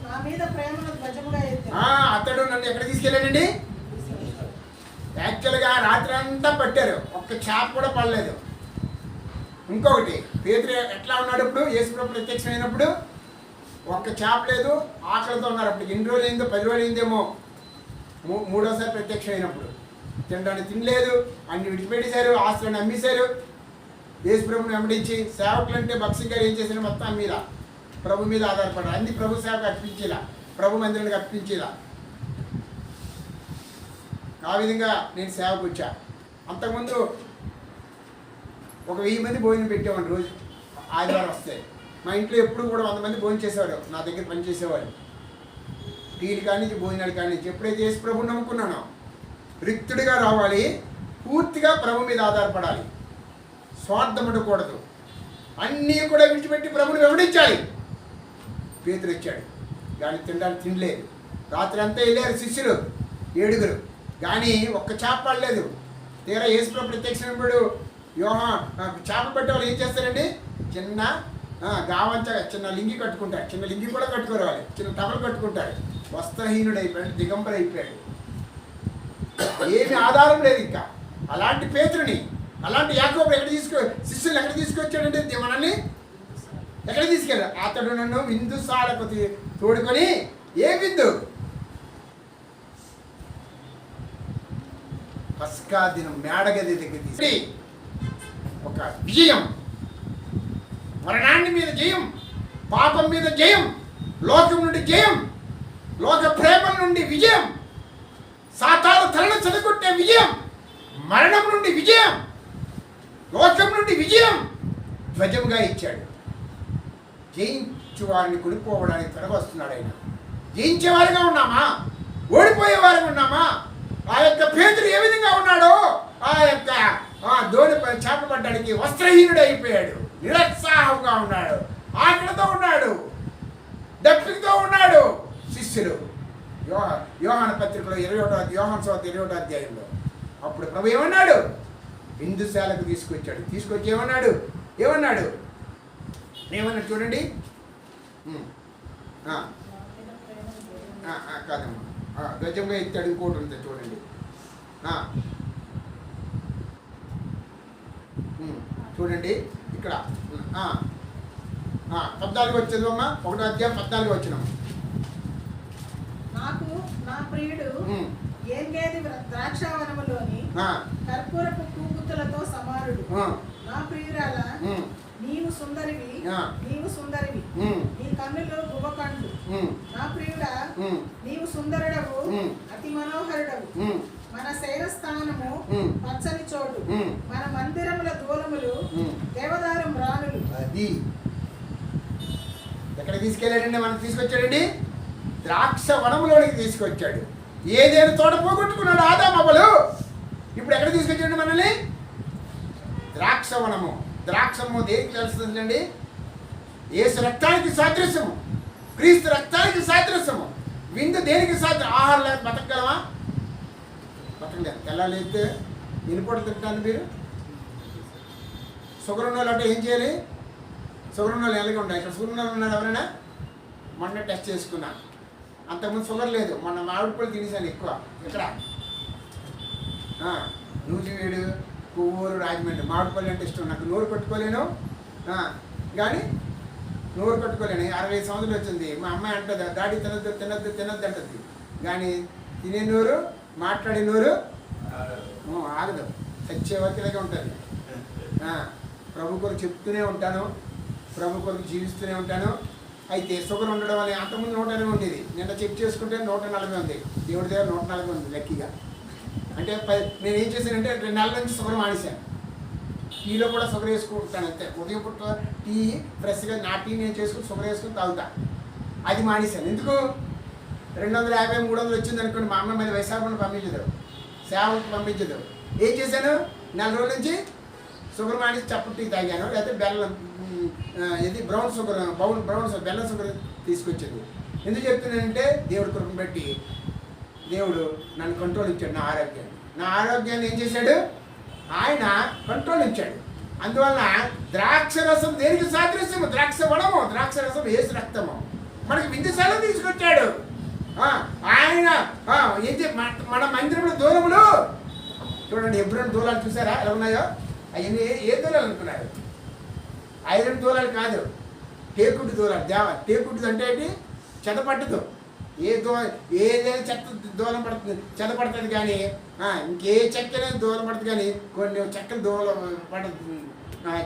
నా మీద ప్రేమను ధ్వజముగా ఎత్తాడు. అతడు నన్ను ఎక్కడ తీసుకెళ్ళాడండి? యాక్చువల్గా రాత్రి అంతా పట్టారు, ఒక్క చేప కూడా పడలేదు. ఇంకొకటి, పేతురు ఎట్లా ఉన్నాడు? ఇప్పుడు యేసుప్రభు ప్రత్యక్షమైనప్పుడు ఒక్క చేప లేదు, ఆకలితో ఉన్నారు. అప్పుడు ఎన్ని రోజులు అయిందో, 10 రోజులు అయిందేమో. 3వసారి ప్రత్యక్షం అయినప్పుడు తినడానికి తినలేదు, అన్ని విడిచిపెట్టేశారు, ఆస్తులను అమ్మేశారు. యేసుప్రభుని వెంబడించి సేవకులు అంటే భక్సింగ్ గారు ఏం చేశారు? మొత్తం మీద ప్రభు మీద ఆధారపడారు. అన్ని ప్రభు సేవకు అర్పించేలా, ప్రభు మందిరానికి అర్పించేలా. ఆ విధంగా నేను సేవకు వచ్చా. అంతకుముందు ఒక 1000 మంది భోజనం పెట్టేవాడిని రోజు, ఆదివారం వస్తే. మా ఇంట్లో ఎప్పుడు కూడా 100 మంది భోజనం చేసేవారు, నా దగ్గర పనిచేసేవారు. టీలు కానించి భోజనాలు కానించి. ఎప్పుడైతే యేసు ప్రభుని నమ్ముకున్నానో రిక్తుడిగా రావాలి, పూర్తిగా ప్రభు మీద ఆధారపడాలి, స్వార్థం ఉండకూడదు, అన్నీ కూడా విడిచిపెట్టి ప్రభుని వెంబడించాలి. పేతురు వచ్చాడు, కానీ తినడానికి తినలేదు. రాత్రి అంతా వెళ్ళారు శిష్యులు 7 కానీ ఒక్క చేప పడలేదు. తీరా యేసు ప్రభు ప్రత్యక్షమైనప్పుడు చేపలు పట్టే వాళ్ళు ఏం చేస్తారండి? చిన్న గావంచ చిన్న లింగి కట్టుకుంటాడు. చిన్న లింగి కూడా కట్టుకోరు వాళ్ళు, చిన్న టవల్ కట్టుకుంటాడు. వస్త్రహీనుడు అయిపోయాడు, దిగంబర అయిపోయాడు, ఏమి ఆధారం లేదు ఇంకా. అలాంటి పేతురుని, అలాంటి యాకోబు శిష్యులు ఎక్కడ తీసుకొచ్చాడంటే మనల్ని ఎక్కడ తీసుకెళ్ళాడు? అతడు నన్ను విందుశాలకు తోడుకొని, ఏ విందు? పస్కా దినం మేడగది దగ్గర తీసుకు ఒక విజయం, మరణాన్ని మీద జయం, పాపం మీద జయం, లోకం నుండి జయం, లోక ప్రేమల నుండి విజయం, సాతాను తలను చెదగొట్టే విజయం, మరణం నుండి విజయం, లోకం నుండి విజయం ధ్వజంగా ఇచ్చాడు. జయించు వారిని కొనుక్కోవడానికి త్వరగా వస్తున్నాడు ఆయన. జయించేవారుగా ఉన్నామా? ఓడిపోయేవారుగా ఉన్నామా? ఆ యొక్క పేతురు ఏ విధంగా ఉన్నాడో ఆ యొక్క దోణిపై చేప పడ్డానికి వస్త్రహీనుడు అయిపోయాడు, నిరుత్సాహంగా ఉన్నాడు, ఆకలితో ఉన్నాడు, దప్పికతో ఉన్నాడు. శిష్యులు యోహాను పత్రికలో 21 యోహాను సువార్త 21 అధ్యాయంలో అప్పుడు ప్రభు ఏమన్నాడు? విందుశాలకు తీసుకొచ్చాడు. తీసుకొచ్చి ఏమన్నాడు? ఏమన్నాడు చూడండి. కాదమ్మా, గజంగా ఎత్తాడు. ఇంకోటి ఉంటుంది చూడండి. చూడండి ఇక్కడ 14 వచ్చిందమ్మా, 1వ అధ్యాయం 14 వచ్చినాము. నాకు నా ప్రియుడు ఏంగేది ద్రాక్షావనములోని కర్పూరపు పూగుత్తులతో సమానుడు. నా ప్రియురాల, నీవు సుందరివి, నీవు సుందరివి, నీ కన్నులు గువ్వకండ్లు. నా ప్రియుడా, నీవు సుందరుడవు, అతి మనోహరుడవు. మన శైలస్థానము పచ్చని చోటు, మన మందిరముల దూలములు దేవదారం రాణులు. అది ఎక్కడ తీసుకెళ్ళాడండి? మనం తీసుకొచ్చాడండి ద్రాక్ష వనములోనికి తీసుకొచ్చాడు. ఏదేను తోట పోగొట్టుకున్నాడు ఆదామవ్వలు, ఇప్పుడు ఎక్కడ తీసుకొచ్చాడు మనల్ని? ద్రాక్ష వనము. ద్రాక్షము దేనికి తెలుస్తుందండి? యేసు రక్తానికి సాదృశ్యము, క్రీస్తు రక్తానికి సాదృశ్యము. విందు దేనికి సాదృశ్యం? ఆహారం లేక బతకగలమా? బతకలేదు. తెల్లాలైతే ఎన్నిపూటలు తింటాను మీరు? షుగర్ ఉన్న వాళ్ళు అంటే ఏం చేయాలి? షుగర్ ఉన్న వాళ్ళు ఎలాగే ఉండాలి. ఇక్కడ షుగర్ ఉన్న వాళ్ళు ఉన్నారు ఎవరైనా? మొన్న టెస్ట్ చేసుకున్నాను, అంతకుముందు షుగర్ లేదు. మొన్న మామిడి పళ్ళు తినేసాను ఎక్కువ. ఇక్కడ నూజివీడు, కొవ్వూరు, రాజమండ్రి మామిడిపల్లి అంటే ఇష్టం నాకు. నోరు కొట్టుకోలేను, కానీ నోరు కొట్టుకోలేను. 65 సంవత్సరాలు వచ్చింది. మా అమ్మాయి అంటుంది డాడీ తినద్దు తినద్దు తినద్దు అంటుంది, కానీ తినే నోరు, మాట్లాడే నోరు ఆగదు. చచ్చే వరకులాగే ఉంటుంది. ప్రభు కొరకు చెప్తూనే ఉంటాను, ప్రభు కొరకు జీవిస్తూనే ఉంటాను. అయితే షుగర్ ఉండడం వల్ల అంతకుముందు 120 ఉండేది. నిన్న చెక్ చేసుకుంటే 140 ఉంది. దేవుడి దగ్గర 140 ఉంది లక్కీగా. అంటే నేను ఏం చేశానంటే 2 నెలల నుంచి షుగర్ మానేశాను. టీలో కూడా షుగర్ వేసుకుంటాను అంతే. ఉదయం పుట్ట టీ ఫ్రెష్గా నా టీ నేను చేసుకుని షుగర్ వేసుకుని తాగుతా. అది మానేశాను. ఎందుకు? 250, 300 వచ్చింది అనుకోండి, మా అమ్మ మీద వైశాఖను పంపించదు, సేవకు పంపించదు. ఏం చేశాను? 4 రోజుల నుంచి షుగర్ మానేసి చప్పుడు టీ తాగాను. లేకపోతే బెల్లం, ఇది బ్రౌన్ షుగర్, బ్రౌన్ షుగర్, బెల్లం షుగర్ తీసుకొచ్చింది. ఎందుకు చెప్తున్నానంటే దేవుడి కృపను బట్టి దేవుడు నన్ను కంట్రోల్ ఇచ్చాడు. నా ఆరోగ్యాన్ని ఏం చేశాడు? ఆయన కంట్రోల్ ఇచ్చాడు. అందువల్ల ద్రాక్ష రసం దేనికి సాదృశ్యము? ద్రాక్ష వనము, ద్రాక్ష రసం యేసు రక్తము. మనకి విందుశాల తీసుకొచ్చాడు ఆయన. మన మందిరంలో దూరములు చూడండి. హెబ్రోను దూలాలు చూసారా ఎలా ఉన్నాయో? అవన్నీ ఏ దూలాలు అనుకున్నారు? ఐరన్ దూలాలు కాదు, టేకుడు దూలాలు. టేకుడు అంటే ఏంటి? చెదపట్టదు. ఏదైనా చెత్త దూలం పడుతుంది, చెదపడుతుంది. కానీ ఇంకే చెక్కనే దూలం పడుతుంది, కానీ కొన్ని చెక్కలు దూలం పడుతుంది,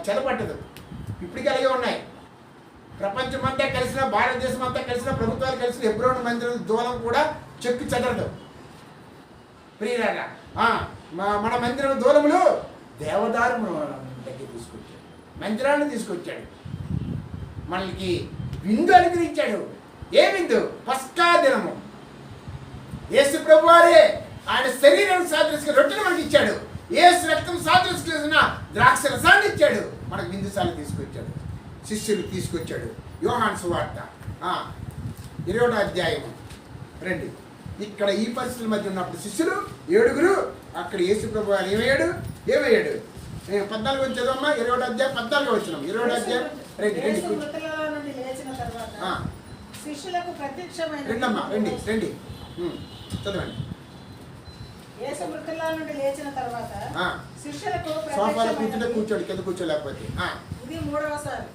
చెదపట్టదు. ఇప్పటికీ అలాగే ఉన్నాయి. ప్రపంచమంతా కలిసిన, భారతదేశం అంతా కలిసిన, ప్రభుత్వాలు కలిసిన హెబ్రోను మందిరం దూలం కూడా చెక్కు చెదరదు. ప్రియులారా, మన మందిరం దూలములు దేవదారు దగ్గర తీసుకొచ్చాడు, మందిరాన్ని తీసుకొచ్చాడు, మనకి విందు అనుగ్రహించాడు. ఏ విందు? పస్కా దినము. యేసు ప్రభు వారే ఆయన శరీరాన్ని సాదృశ్యంగా రొట్టెను మనకి ఇచ్చాడు. యేసు రక్తం సాదృశ్యంగా ద్రాక్ష రసాన్ని ఇచ్చాడు. మనకు విందుశాల తీసుకొచ్చాడు, శిష్యులు తీసుకొచ్చాడు. యోహాను సువార్త 20వ అధ్యాయము రండి. ఇక్కడ ఈ పరిస్థితుల మధ్య ఉన్నప్పుడు శిష్యులు 7 అక్కడ యేసు ప్రభు వారు ఏమయ్యాడు? 14 వచ్చి చదవమ్మా. 20వ అధ్యాయం 14 వచ్చినాం. 20వ అధ్యాయం రండి రండి యేసు మృతులలో నుండి లేచిన తర్వాత శిష్యులకు ప్రత్యక్షమైన రెండమ్మా రండి రండి చదవండి. యేసు మృతులలో నుండి లేచిన తర్వాత శిష్యులకు సోఫాలో కూర్చుంటే ప్రత్యక్షమైనది. కూర్చోడు, కింద కూర్చోలేకపోతే. ఇది మూడవసారి.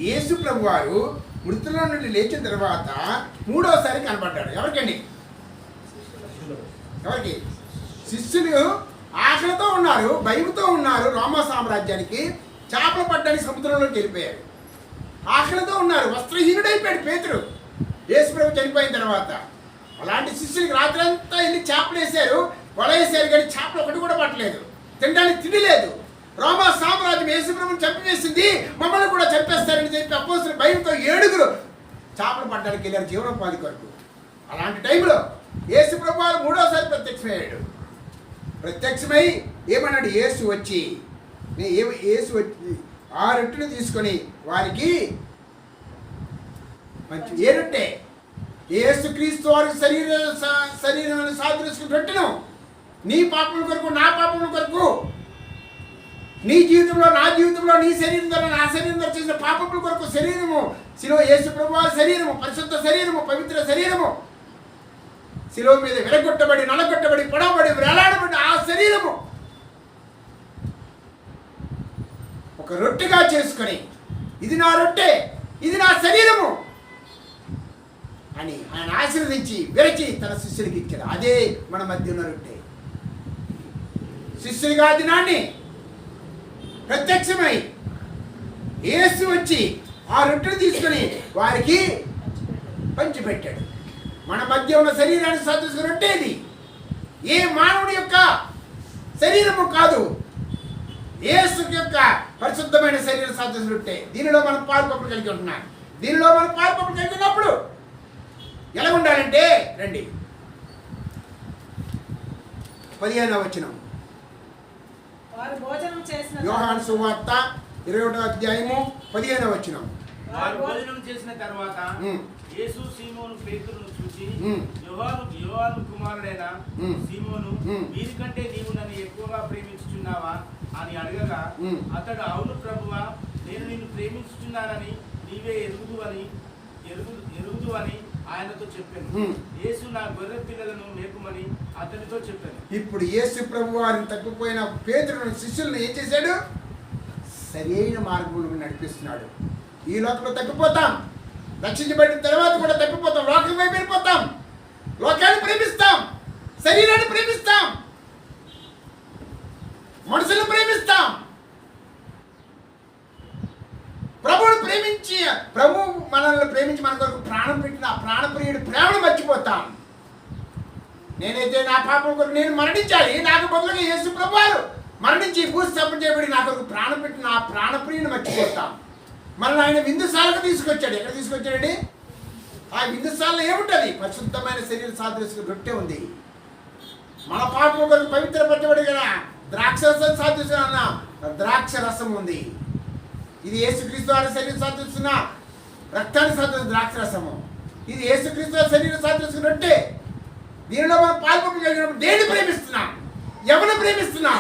యేసు ప్రభు వారు మృతుల నుండి లేచిన తర్వాత 3వసారి కనబడ్డాడు. ఎవరికండి? ఎవరికి? శిష్యులు ఆకలితో ఉన్నారు, భయంతో ఉన్నారు. రోమా సామ్రాజ్యానికి చేపలు పట్టడానికి సముద్రంలోకి వెళ్ళిపోయారు. ఆకలితో ఉన్నారు. వస్త్రహీనుడైపోయాడు పేతురు యేసు ప్రభు చనిపోయిన తర్వాత. అలాంటి శిష్యులకి రాత్రి అంతా వెళ్ళి చేపలు వేశారు, వల వేశారు, కానీ చేపలు ఒకటి కూడా పట్టలేదు. తినడానికి తిండి లేదు. రోమా సామ్రాజ్యం యేసు ప్రభుని చంపివేసింది, మమ్మల్ని కూడా చంపేస్తారని చెప్పి అపోస్తలులు భయంతో 7 చేపలు పట్టడానికి వెళ్ళారు జీవనోపాధి కొరకు. అలాంటి టైంలో యేసు ప్రభు వారు 3వసారి ప్రత్యక్షమయ్యాడు. ప్రత్యక్షమై ఏమన్నాడు? యేసు వచ్చి ఆ రొట్టెను తీసుకొని వారికి మంచి ఏ రొట్టె? యేసు క్రీస్తు వారికి శరీరం సాదృశ్యం రొట్టెను, నీ పాపముల కొరకు నా పాపముల కొరకు, నీ జీవితంలో నా జీవితంలో, నీ శరీరం ద్వారా నా శరీరం ద్వారా చేసిన పాపముల కొరకు శరీరము, శిలువ యేసు ప్రభు వారి శరీరము, పరిశుద్ధ శరీరము, పవిత్ర శరీరము, శిలువ మీద విరగొట్టబడి, నలగొట్టబడి, పొడవబడి, వేలాడబడి ఆ శరీరము ఒక రొట్టెగా చేసుకొని, ఇది నా రొట్టె, ఇది నా శరీరము అని ఆయన ఆశీర్వదించి విరచి తన శిష్యులకి ఇచ్చాడు. అదే మన మధ్య ఉన్న రొట్టె. శిష్యులుగా దినాన్ని ప్రత్యక్షమై యేసు వచ్చి ఆ రొట్టెను తీసుకొని వారికి పంచిపెట్టాడు. మన మధ్య ఉన్న శరీరాన్ని సాదృశ్య రొట్టె ఇది. ఏ మానవుడి యొక్క శరీరము కాదు, యేసు యొక్క పరిశుద్ధమైన శరీర సాదృశ్య రొట్టె. దీనిలో మనం పాల్పొప్పులు కలిగి ఉంటున్నాం. దీనిలో మనం పాల్పొప్పులు కలిగి ఉన్నప్పుడు ఎలా ఉండాలంటే రండి 15వ వచనం. వారు భోజనం చేసిన యోహాను సువార్త 21వ అధ్యాయము 15వ వచనం. వారు భోజనం చేసిన తర్వాత యేసు సీమోను పేతురును చూసి, యోహాను కుమారుడైన సీమోను, వీరికంటే నీవు నన్ను ఎక్కువగా ప్రేమించుచున్నావా అని అడగగా, అతడు అవును ప్రభువా, నేను నిన్ను ప్రేమించుచున్నానని నీవే ఎరుగుదు అని ఆయనతో చెప్పాను. యేసు నా గొర్రె పిల్లలను మేపుమని అతనితో చెప్పాను. ఇప్పుడు యేసు ప్రభు వారిని తప్పిపోయిన పేతురును శిష్యులను ఏం చేశాడు? సరైన మార్గంలో నడిపిస్తున్నాడు. ఈ లోకంలో తప్పిపోతాం, రక్షించబడిన తర్వాత కూడా తప్పిపోతాం, లోకం వైపు వెళ్ళిపోతాం, లోకాన్ని ప్రేమిస్తాం, శరీరాన్ని ప్రేమిస్తాం, మనుషులను ప్రేమిస్తాం. ప్రభువుని ప్రేమించి, ప్రభు మనల్ని ప్రేమించి మన కొరకు ప్రాణం పెట్టిన ఆ ప్రాణప్రియుడి ప్రేమను మర్చిపోతాం. నేనైతే నా పాపం కొరకు నేను మరణించాలి, నాకు బదులుగా యేసు ప్రభు వారు మరణించి భూస్థాపన చేయబడి నా కొరకు ప్రాణం పెట్టిన ఆ ప్రాణప్రియుని మర్చిపోతాం. మనల్ని ఆయన విందుశాలకు తీసుకొచ్చాడు. ఎక్కడ తీసుకొచ్చాడండి? ఆ విందుశాలలో ఏముంటుంది? పరిశుద్ధమైన శరీర సాదృశ్యం రొట్టె ఉంది. మన పాపం కొరకు పవిత్రపరచబడి కదా ద్రాక్ష రసం సాదృశ్యం ద్రాక్ష రసం ఉంది. ఇది యేసుక్రీస్తు వారి శరీర సాదృశ్యం రక్తాన్ని సాదృశ్యం ద్రాక్ష రసము. ఇది యేసుక్రీస్తు వారి శరీర సాదృశ్యం రొట్టె. దీనిలో మనం పాల్పొందినప్పుడు దేన్ని ప్రేమిస్తున్నాం? ఎవరిని ప్రేమిస్తున్నాం?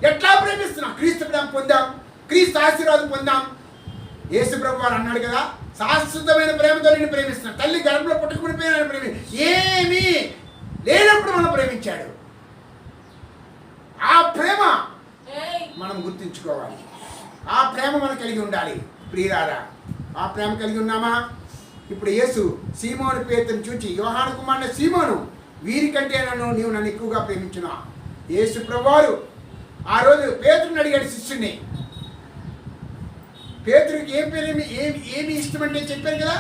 ఎట్లా ప్రేమిస్తున్నాం? క్రీస్తు ప్రేమ పొందాం, క్రీస్తు ఆశీర్వాదం పొందాం. యేసు ప్రభు వారు అన్నాడు కదా, శాశ్వతమైన ప్రేమతో నేను ప్రేమిస్తున్నాను. తల్లి గర్భంలో పుట్టుకునిపోయిన ప్రేమ ఏమీ లేనప్పుడు మనం ప్రేమించాడు. ఆ ప్రేమ మనం గుర్తుంచుకోవాలి. ఆ ప్రేమ మనం కలిగి ఉండాలి. ప్రియులారా, ఆ ప్రేమ కలిగి ఉన్నామా? ఇప్పుడు యేసు సీమోను పేతురును చూచి, యోహాను కుమారుని సీమోను, వీరికంటే నీవు నన్ను ఎక్కువగా ప్రేమించునా? యేసు ప్రభువారు ఆ రోజు పేతురుని అడిగాడు శిష్యుని. పేతురికి ఏమి ఇష్టమంటే చెప్పారు కదా,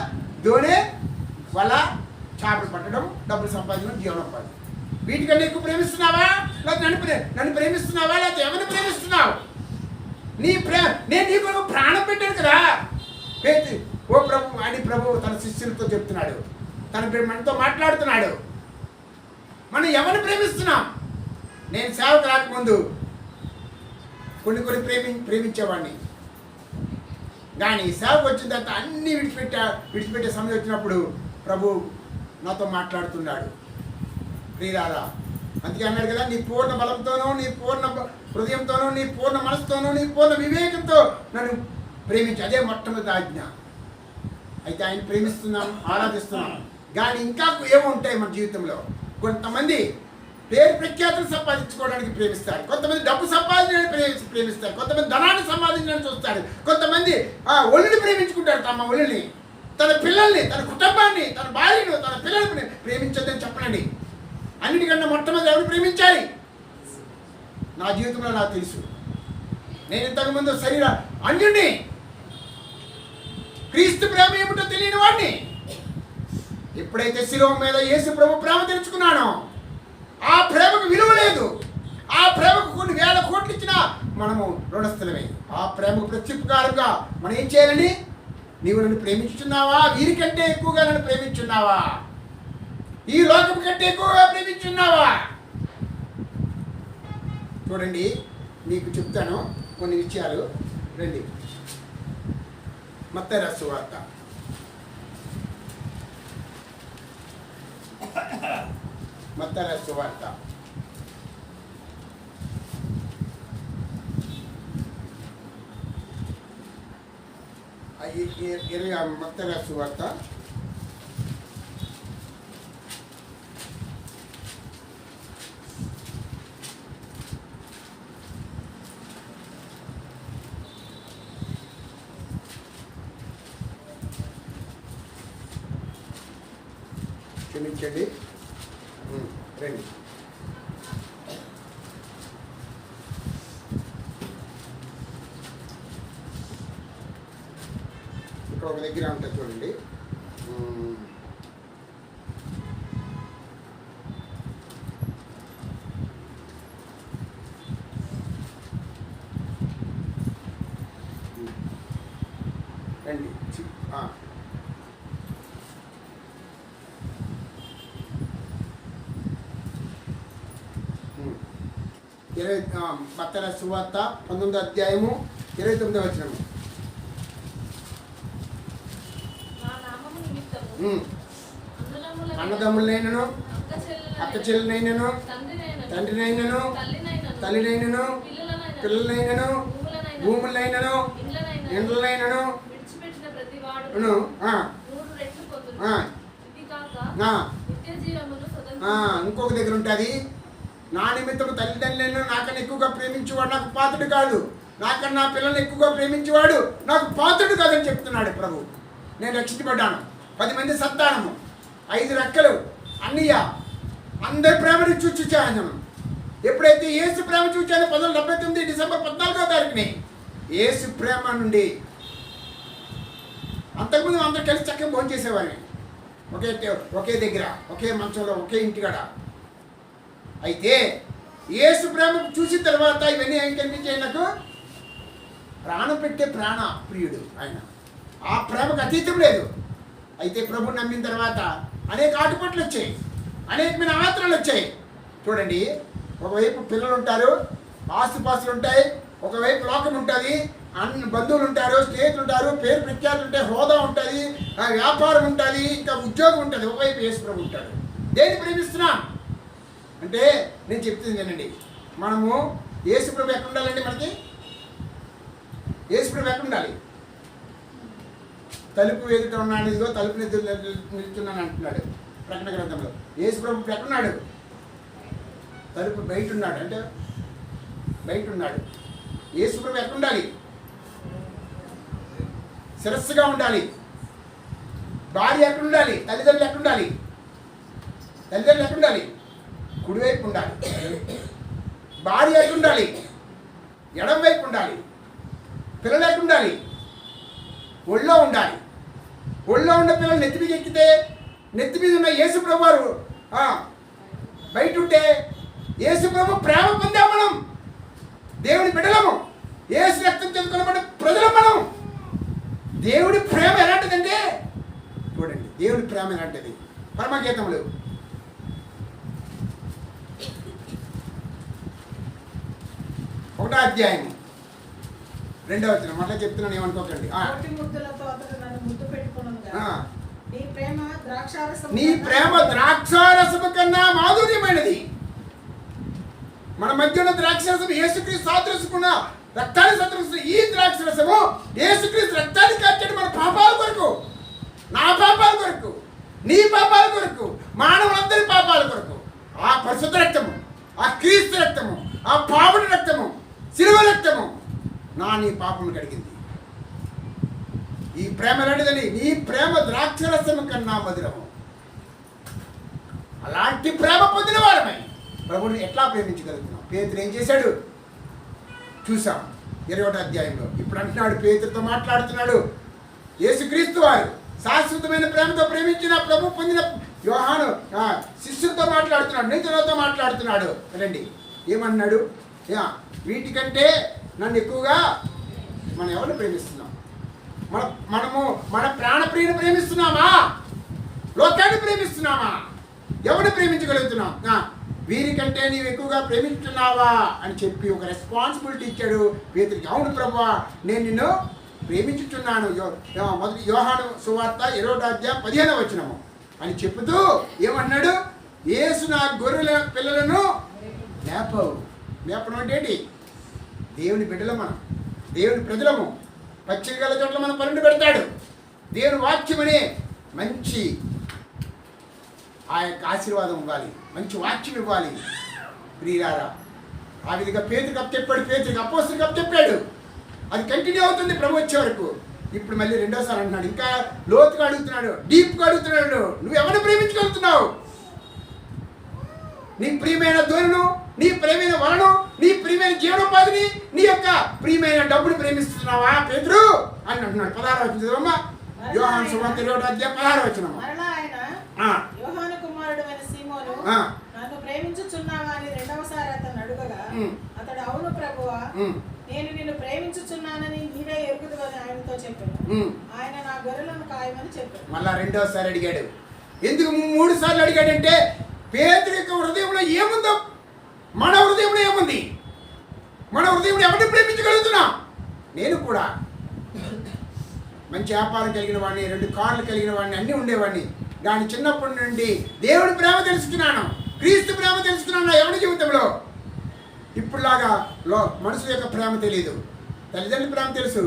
దోనే, వల, చేపలు పట్టడం, డబ్బులు సంపాదించడం, జీవనోపాధి. వీటికన్నా ఎక్కువ ప్రేమిస్తున్నావా? లేకపోతే నన్ను ప్రేమిస్తున్నావా? లేకపోతే ఎవరిని ప్రేమిస్తున్నావు? నేను నీ కొరకు ప్రాణం పెట్టాను కదా. ఓ ప్రభు అని ప్రభు తన శిష్యులతో చెప్తున్నాడు, మనతో మాట్లాడుతున్నాడు. మనం ఎవరిని ప్రేమిస్తున్నాం? నేను సేవకు రాకముందు కొన్ని ప్రేమించేవాడిని, కానీ సేవకు వచ్చిన తర్వాత అన్నీ విడిచిపెట్టే సమయం వచ్చినప్పుడు ప్రభు నాతో మాట్లాడుతున్నాడు. ప్రియులారా, అందుకే అన్నాడు కదా, నీ పూర్ణ బలంతోనూ, నీ పూర్ణ హృదయంతోనూ, నీ పూర్ణ మనసుతోనూ, నీ పూర్ణ వివేకంతో నన్ను ప్రేమించి. అదే మొట్టమొదటి ఆజ్ఞ. అయితే ఆయన ప్రేమిస్తున్నాం, ఆరాధిస్తున్నాం. కానీ ఇంకా ఏముంటాయి మన జీవితంలో? కొంతమంది పేరు ప్రఖ్యాతులు సంపాదించుకోవడానికి ప్రేమిస్తారు, కొంతమంది డబ్బు సంపాదించడానికి ప్రేమిస్తారు, కొంతమంది ధనాన్ని సంపాదించడానికి చూస్తారు, కొంతమంది ఒళ్ళుని ప్రేమించుకుంటారు, తమ ఒళ్ళుని, తన పిల్లల్ని, తన కుటుంబాన్ని, తన భార్యను, తన పిల్లల్ని ప్రేమించొద్దని చెప్పనండి. అన్నిటికన్నా మొట్టమొదటి ఎవరు ప్రేమించాలి? నా జీవితంలో నాకు తెలుసు. నేను ఇంతకుముందు శరీర అన్యుణ్ణి, క్రీస్తు ప్రేమ ఏమిటో తెలియని వాడిని. ఎప్పుడైతే శిలువ మీద యేసు ప్రభు ప్రేమ తెలుసుకున్నానో, ఆ ప్రేమకు విలువ లేదు. ఆ ప్రేమకు కొన్ని వేల కోట్లు ఇచ్చినా మనము రుణస్థలమే. ఆ ప్రేమకు ప్రత్యుపకారంగా మనం ఏం చేయాలని? నీవు నన్ను ప్రేమించున్నావా? వీరికంటే ఎక్కువగా నన్ను ప్రేమించున్నావా? ఈ లోకం కంటే ఎక్కువగా ప్రేమించున్నావా? చూడండి, మీకు చెప్తాను కొన్ని విషయాలు. రండి, మత్తయి రాసిన సువార్త. మత్తయి రాసిన సువార్త 20 మత్తయి రాసిన సువార్త 20 రండి. ఇక్కడ ఒక దగ్గర ఉంటుంది చూడండి. రండి. మత్తయి రాసిన సువార్త 19వ అధ్యాయము 29వ వచనము. అన్నదమ్ములైనను, అక్క చెల్లెలైనను, తండ్రినైనను, తల్లినైనను, పిల్లలైనను, భూములైనను, ఇండ్లైనను ఇంకొక దగ్గర ఉంటుంది. నా నిమిత్తం తల్లిదండ్రులను నాకన్నా ఎక్కువగా ప్రేమించేవాడు నాకు పాత్రుడు కాదు, నాకన్నా పిల్లల్ని ఎక్కువగా ప్రేమించేవాడు నాకు పాత్రుడు కాదని చెప్తున్నాడు ప్రభు. నేను రక్షించబడ్డాను. 10 మంది సంతానము, 5 రెక్కలు, అన్నయ్య, అందరి ప్రేమను చూచాను. ఎప్పుడైతే యేసు ప్రేమ చూచానో 1979 డిసెంబర్ 14వ తారీఖుని యేసు ప్రేమ నుండి, అంతకుముందు అందరూ కలిసి చక్కగా భోజనం చేసేవాడిని, ఒకే దగ్గర, ఒకే మంచంలో, ఒకే ఇంటికాడ. అయితే యేసు ప్రేమ చూసిన తర్వాత ఇవన్నీ ఏం కనిపించాయి నాకు? ప్రాణం పెట్టే ప్రాణ ప్రియుడు ఆయన. ఆ ప్రేమకు అతీతం లేదు. అయితే ప్రభుని నమ్మిన తర్వాత అనేక ఆటుపట్లు వచ్చాయి, అనేకమైన ఆత్రలు వచ్చాయి. చూడండి, ఒకవైపు పిల్లలు ఉంటారు, ఆస్తుపాస్తులు ఉంటాయి, ఒకవైపు లోకం ఉంటుంది, అన్ని బంధువులు ఉంటారు, స్నేహితులు ఉంటారు, పేరు ప్రఖ్యాతులు ఉంటాయి, హోదా ఉంటుంది, వ్యాపారం ఉంటుంది, ఇంకా ఉద్యోగం ఉంటుంది. ఒకవైపు యేసు ప్రభు ఉంటాడు. దేన్ని ప్రేమిస్తున్నాం అంటే నేను చెప్తుంది వినండి. మనము యేసు ప్రభు ఎక్కడ ఉండాలండి? మనకి యేసు ప్రభు ఎక్కడ ఉండాలి? తలుపు ఎదుట ఉన్నాడు, ఇదిగో తలుపు నిలుచున్నాను అంటున్నాడు ప్రకటన గ్రంథంలో. యేసు ప్రభు ఎక్కడున్నాడు? తలుపు బయట ఉన్నాడు, అంటే బయట ఉన్నాడు. యేసు ప్రభు ఎక్కడ ఉండాలి? శిరస్సుగా ఉండాలి. భార్య ఎక్కడ ఉండాలి? తల్లిదండ్రులు ఎక్కడ ఉండాలి? తల్లిదండ్రులు ఎక్కడ ఉండాలి? కుడివైపు ఉండాలి. భార్య ఎక్కడ ఉండాలి? ఎడం వైపు ఉండాలి. పిల్లలు ఎక్కడ ఉండాలి? ఒళ్ళో ఉండాలి. ఒళ్ళో ఉన్న పిల్లలు నెత్తి మీద ఎక్కితే, నెత్తి మీద ఉన్న యేసు ప్రభు వారు బయట ఉంటే, యేసు ప్రభు ప్రేమ పొందాం మనం. దేవుని బిడ్డలము, యేసు రక్తం చెందుకున్న ప్రజలం మనం. దేవుడి ప్రేమ ఎలాంటిదంటే, చూడండి, దేవుడి ప్రేమ ఎలాంటిది. పరమగీతములు 1వ అధ్యాయం 2వ వచనం. మళ్ళీ చెప్తున్నాను, ఏమనుకోకండి. నీ ప్రేమ ద్రాక్షారసము కన్నా మాధుర్యమైనది. మన మధ్య ఉన్న ద్రాక్షరసం యేసుక్రీస్తు సాదృశ్యకున్న రక్తాన్ని సదృశ్య ఈ ద్రాక్షరసము యేసుక్రీస్తు రక్తాన్ని కార్చాడు మన పాపాల కొరకు, నా పాపాల కొరకు, నీ పాపాల కొరకు, మానవులందరి పాపాల కొరకు. ఆ పరిశుద్ధ రక్తము, ఆ క్రీస్తు రక్తము, ఆ పావుడి రక్తము, శిలువ రక్తము నీ పాపమును కడిగింది. ఈ ప్రేమ లాంటిదని, నీ ప్రేమ ద్రాక్షరసము కన్నా మధురము. అలాంటి ప్రేమ పొందిన వారమై ప్రభువుని ఎట్లా ప్రేమించగలుగుతున్నాం? పేతురు ఏం చేశాడు చూసాం 21వ అధ్యాయంలో. ఇప్పుడు అంటున్నాడు, పేతురుతో మాట్లాడుతున్నాడు, యేసుక్రీస్తు వారు శాశ్వతమైన ప్రేమతో ప్రేమించిన ప్రభు పొందిన యోహాను శిష్యులతో మాట్లాడుతున్నాడు, నీతులతో మాట్లాడుతున్నాడు. వినండి ఏమన్నాడు, వీటికంటే నన్ను ఎక్కువగా మనం ఎవరిని ప్రేమిస్తున్నాం? మన ప్రాణప్రియుని ప్రేమిస్తున్నామా? లోకాన్ని ప్రేమిస్తున్నామా? ఎవరిని ప్రేమించగలుగుతున్నాం? వీరికంటే నీవు ఎక్కువగా ప్రేమిస్తున్నావా అని చెప్పి ఒక రెస్పాన్సిబిలిటీ ఇచ్చాడు పేతురికి. అవును ప్రభువా, నేను నిన్ను ప్రేమించుచున్నాను. మొదటి యోహాను సువార్త 20వ అధ్యాయం 15వ వచనము అని చెబుతూ ఏమన్నాడు, యేసు నా గొర్రెల పిల్లలను మేపవు. మేపడం అంటే ఏంటి? దేవుని బిడ్డలు మనం, దేవుని ప్రజలము. పచ్చిక గల చోట్ల మనం పనులు పెడతాడు. దేవుని వాక్యమనే మంచి ఆ యొక్క ఆశీర్వాదం ఇవ్వాలి, మంచి వాక్యం ఇవ్వాలి ప్రియులారా. ఆ విధంగా పేతురికి అప్పచెప్పాడు, పేతురికి అపోస్తలునికి అప్పచెప్పాడు. అది కంటిన్యూ అవుతుంది ప్రభు వచ్చే వరకు. ఇప్పుడు మళ్ళీ రెండోసారి అంటున్నాడు, ఇంకా లోతుగా అడుగుతున్నాడు, డీప్గా అడుగుతున్నాడు, నువ్వు ఎవరిని ప్రేమించగలుగుతున్నావు? నీ ప్రియమైన ధోరణు, నీ ప్రియమైన వలను, నీ ప్రియమైన జీవనోపాధిని, నీ యొక్క ప్రియమైన డబ్బుని ప్రేమిస్తున్నావా పేతురు అని అంటున్నాడు. 16వ వచనం చదవమ్మా. యోహాను సువార్త 20వ అధ్యాయం 16వ వచనం. యోహాను కుమారుడైన సీమోను, నన్ను ప్రేమించుచున్నావా అని రెండవసారి అతను అడుగగా అతడు, అవును ప్రభువా, నేను నిన్ను ప్రేమించుచున్నానని నీవే ఎరుగుదువని ఆయనతో చెప్పాను. ఆయన నా గొర్రెలను కాయమని చెప్పాడు. మళ్ళా రెండోసారి అడిగాడు. ఎందుకు 3 సార్లు అడిగాడంటే పేతురు యొక్క హృదయంలో ఏముందో, మన హృదయంలో ఏముంది, మన హృదయంలో ఎవరిని ప్రేమించగలుగుతున్నాం? నేను కూడా మంచి వ్యాపారం కలిగిన వాడిని, 2 కార్లు కలిగిన వాడిని, అన్నీ ఉండేవాడిని. దాని చిన్నప్పటి నుండి దేవుడి ప్రేమ తెలుసుకున్నాను, క్రీస్తు ప్రేమ తెలుసుకున్నాను నా ఎవరి జీవితంలో. ఇప్పుడులాగా మనుషుల యొక్క ప్రేమ తెలియదు, తల్లిదండ్రుల ప్రేమ తెలుసు,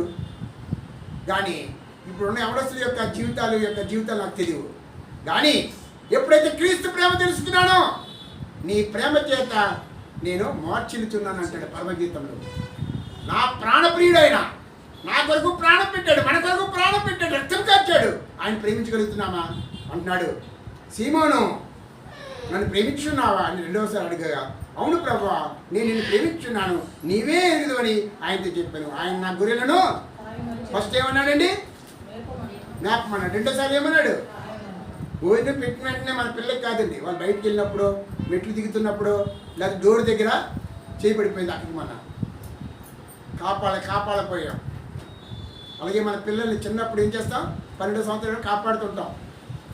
కానీ ఇప్పుడున్న ఎవరస్తుల యొక్క జీవితాలు నాకు తెలియవు. కానీ ఎప్పుడైతే క్రీస్తు ప్రేమ తెలుసుకున్నానో నీ ప్రేమ చేత నేను మార్చిలుచున్నాను అంటాడు పరమగీతంలో. నా ప్రాణప్రియుడైన నా కొరకు ప్రాణం పెట్టాడు, మన కొరకు ప్రాణం పెట్టాడు, రక్తం కార్చాడు. ఆయన ప్రేమించగలుగుతున్నామా అంటున్నాడు. సీమోను, నన్ను ప్రేమించున్నావా అని రెండవసారి అడిగగా, అవును ప్రభువా, నేను నిన్ను ప్రేమించున్నాను, నీవే ఎరుగుదు అని ఆయనతో చెప్పాను. ఆయన నా గొర్రెలను ఫస్ట్ ఏమన్నాడండి, మేపమన్నాడు. రెండోసారి ఏమన్నాడు, భోజనం పెట్టిన వెంటనే మన పిల్లలకి కాదండి, వాళ్ళు బయటికి వెళ్ళినప్పుడు, మెట్లు దిగుతున్నప్పుడు, లేదా డోర్ దగ్గర చేయబడిపోయింది, అక్కడికి మన కాపాడపోయాం. అలాగే మన పిల్లల్ని చిన్నప్పుడు ఏం చేస్తాం, 12 సంవత్సరాలు కాపాడుతుంటాం,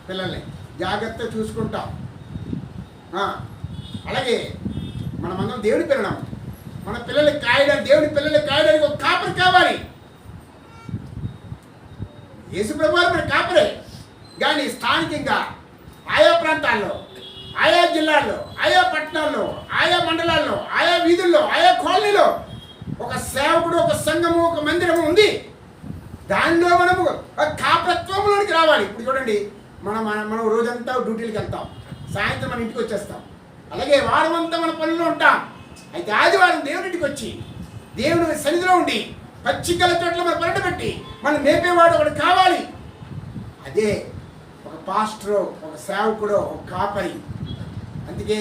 పిల్లల్ని జాగ్రత్తగా చూసుకుంటాం. అలాగే మనమందరం దేవుని పిల్లలం. మన పిల్లలకి కాయడానికి, దేవుని పిల్లలకి కాయడానికి ఒక కాపరి కావాలి. యేసు ప్రభువారు మన కాపరే. కానీ స్థానికంగా ఆయా ప్రాంతాల్లో, ఆయా జిల్లాల్లో, ఆయా పట్టణాల్లో, ఆయా మండలాల్లో, ఆయా వీధుల్లో, ఆయా కాలనీలో ఒక సేవకుడు, ఒక సంఘము, ఒక మందిరము ఉంది. దానిలో మనము కాపరత్వంలోనికి రావాలి. ఇప్పుడు చూడండి, మనం రోజంతా డ్యూటీలకు వెళ్తాం, సాయంత్రం మన ఇంటికి వచ్చేస్తాం. అలాగే వారం అంతా మన పనుల్లో ఉంటాం. అయితే ఆదివారం దేవునింటికి వచ్చి దేవుని సన్నిధిలో ఉండి పచ్చికల చోట్ల మన పనులు పెట్టి మనం మేపేవాడు ఒకటి కావాలి. అదే ఒక పాస్టరో, ఒక సేవకుడో, ఒక కాపరి. అందుకే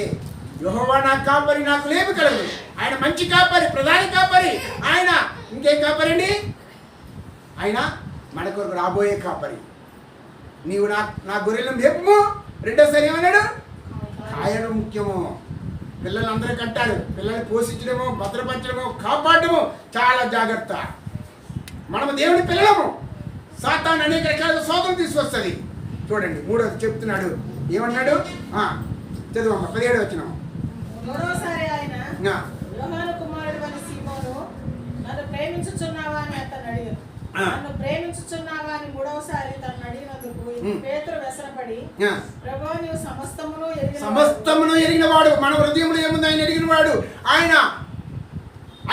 యెహోవా నా కాపరి, నాకు లేమి కలదు. ఆయన మంచి కాపరి, ప్రధాన కాపరి. ఆయన ఇంకేం కాపరి అండి? ఆయన మన కొరకు రాబోయే కాపరి. నీవు నా గొర్రెలను మేపము. రెండోసారి ఏమన్నాడు, కాయడం ముఖ్యము. పిల్లలందరూ కంటారు, పిల్లల్ని పోషించడము, భద్రపరచడము, కాపాడము చాలా జాగ్రత్త. మనము దేవుని పిల్లలము. సాతాను అనేక రకాల శోధన తీసుకొస్తుంది. చూడండి 3వది చెప్తున్నాడు, ఏమన్నాడు, చదువు 17వ వచనం. మరోసారి ఆయన, యోహాను కుమారుడైన సీమోను, నన్ను ప్రేమించుచున్నావా అని అతను అడిగాడు. నన్ను ప్రేమించుచున్నావా అని మూడవసారి తను అడిగినందుకు పేతురు వ్యసనపడి, ఆ. ప్రభువా, నీవు సమస్తమును ఎరిగిన సమస్తమును ఎరిగినవాడు, మన హృదయంలో ఏముంది ఆయన ఎరిగినవాడు, ఆయన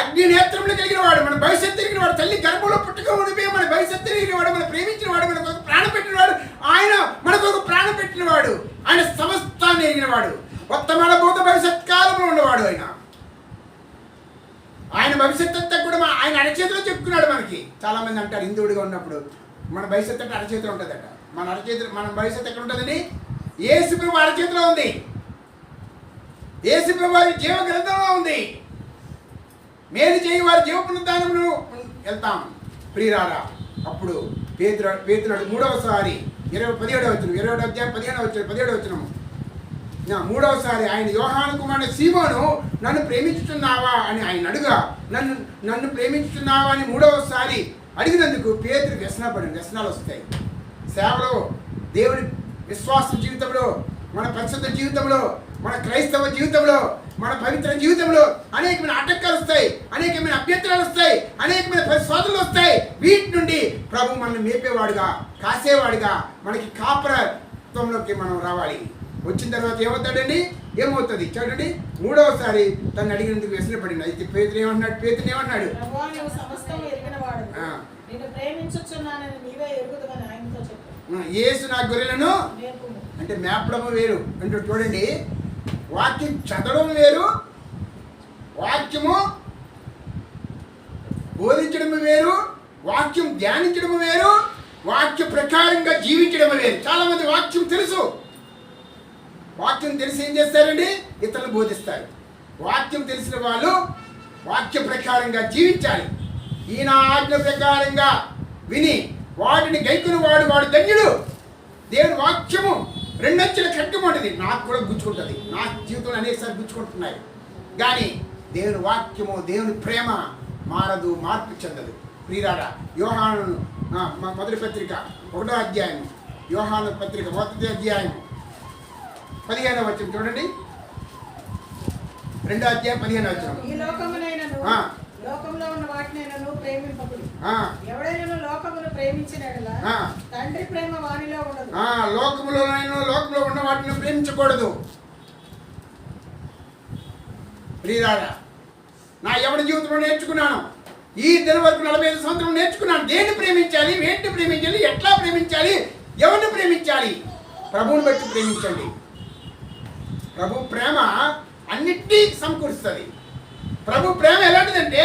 అగ్ని నేత్రములు కలిగినవాడు, మన భవిష్యత్తు ఎరిగినవాడు, తల్లి గర్భంలో పుట్టుక ఉండిపోయి మన భవిష్యత్తు ఎరిగినవాడు, మన ప్రేమించినవాడు, మనకు ఒక ప్రాణం పెట్టినవాడు, ఆయన మనకు ఒక ప్రాణం పెట్టినవాడు, ఆయన సమస్తాన్ని ఎరిగినవాడు, వర్తమాన భూత భవిష్యత్ కాలంలో ఉన్నవాడు. ఆయన భవిష్యత్తు అంతా కూడా ఆయన అరచేతిలో చెప్పుకున్నాడు. మనకి చాలా మంది అంటారు హిందువుడిగా ఉన్నప్పుడు మన భవిష్యత్తు అంటే అరచేతిలో ఉంటుందట. మన భవిష్యత్తు ఎక్కడ ఉంటుందని? యేసు ప్రభు అరచేతిలో ఉంది. యేసు ప్రభు వారి జీవ గ్రంథంలో ఉంది. మేలు చేయి వారి జీవ పునరుద్ధానమును వెళ్తాం ప్రియులారా. అప్పుడు పేతురు మూడవసారి 17వ వచనం, 20వ అధ్యాయం 17వ వచనము, మూడవసారి ఆయన యోహాను కుమారుడు సీమోను, నన్ను ప్రేమించుతున్నావా అని ఆయన అడుగా, నన్ను ప్రేమించుతున్నావా అని మూడవసారి అడిగినందుకు పేతురు వ్యసనాలు వస్తాయి. సేవలో, దేవుని విశ్వాస జీవితంలో, మన పరిశుద్ధ జీవితంలో, మన క్రైస్తవ జీవితంలో, మన పవిత్ర జీవితంలో అనేకమైన ఆటంకాలు వస్తాయి, అనేకమైన అభ్యంతరాలు వస్తాయి, అనేకమైన పరిశోధనలు వస్తాయి. వీటి నుండి ప్రభు మనల్ని మేపేవాడుగా, కాసేవాడిగా, మనకి కాపరత్వంలోకి మనం రావాలి. వచ్చిన తర్వాత ఏమవుతాడండి? ఏమవుతుంది చూడండి. మూడవసారి తను అడిగినందుకు వ్యసనపడింది. అయితే పేతురు ఏమన్నాడు? ప్రభువా, నీవు సమస్తము ఎరిగినవాడు, నిన్ను ప్రేమించుచున్నానని నీవే ఎరుగుదువని ఆయనతో చెప్పాడు. యేసు నా గొర్రెలను నేర్పుము. అంటే మేపడం వేరు. అంటే చూడండి, వాక్యం చదవడం వేరు, వాక్యము బోధించడం వేరు, వాక్యం ధ్యానించడం వేరు, వాక్య ప్రకారంగా జీవించడం వేరు. చాలా మంది వాక్యం తెలుసు, వాక్యం తెలిసి ఏం చేస్తారండి? ఇతరులు బోధిస్తారు. వాక్యం తెలిసిన వాళ్ళు వాక్య ప్రకారంగా జీవించాలి. ఈయన ఆజ్ఞ ప్రకారంగా విని వాటిని గైకుని వాడు ధన్యుడు. దేవుని వాక్యము రెండంచెల ఖడ్గమంటది. నాకు కూడా గుచ్చుకుంటుంది, నా జీవితంలో అనేకసారి గుచ్చుకుంటున్నాయి. కానీ దేవుని వాక్యము, దేవుని ప్రేమ మారదు, మార్పు చెందదు. ప్రియులారా, యోహాను మొదటి పత్రిక 1వ అధ్యాయం, యోహాను పత్రిక 1వ అధ్యాయం 15వ వచనం చూడండి. 2వ అధ్యాయం 15వ వచనం. ఈ లోకమునైనను లోకంలో ఉన్న వాటినైనను ప్రేమింపకుడు. ఎవడైనా లోకమును ప్రేమించిన యెడల తండ్రి ప్రేమ వానిలో ఉండదు. లోకంలో ఉన్న వాటిని ప్రేమించకూడదు. ప్రియులారా, నా ఎవరి జీవితంలో నేర్చుకున్నాను. ఈ దిన వరకు 45 సంవత్సరం నేర్చుకున్నాను. దేన్ని ప్రేమించాలి, వేటిని ప్రేమించాలి, ఎట్లా ప్రేమించాలి, ఎవరిని ప్రేమించాలి? ప్రభువుని బట్టి ప్రేమించండి. ప్రభు ప్రేమ అన్నిటినీ సమకూరుస్తుంది. ప్రభు ప్రేమ ఎలాంటిదంటే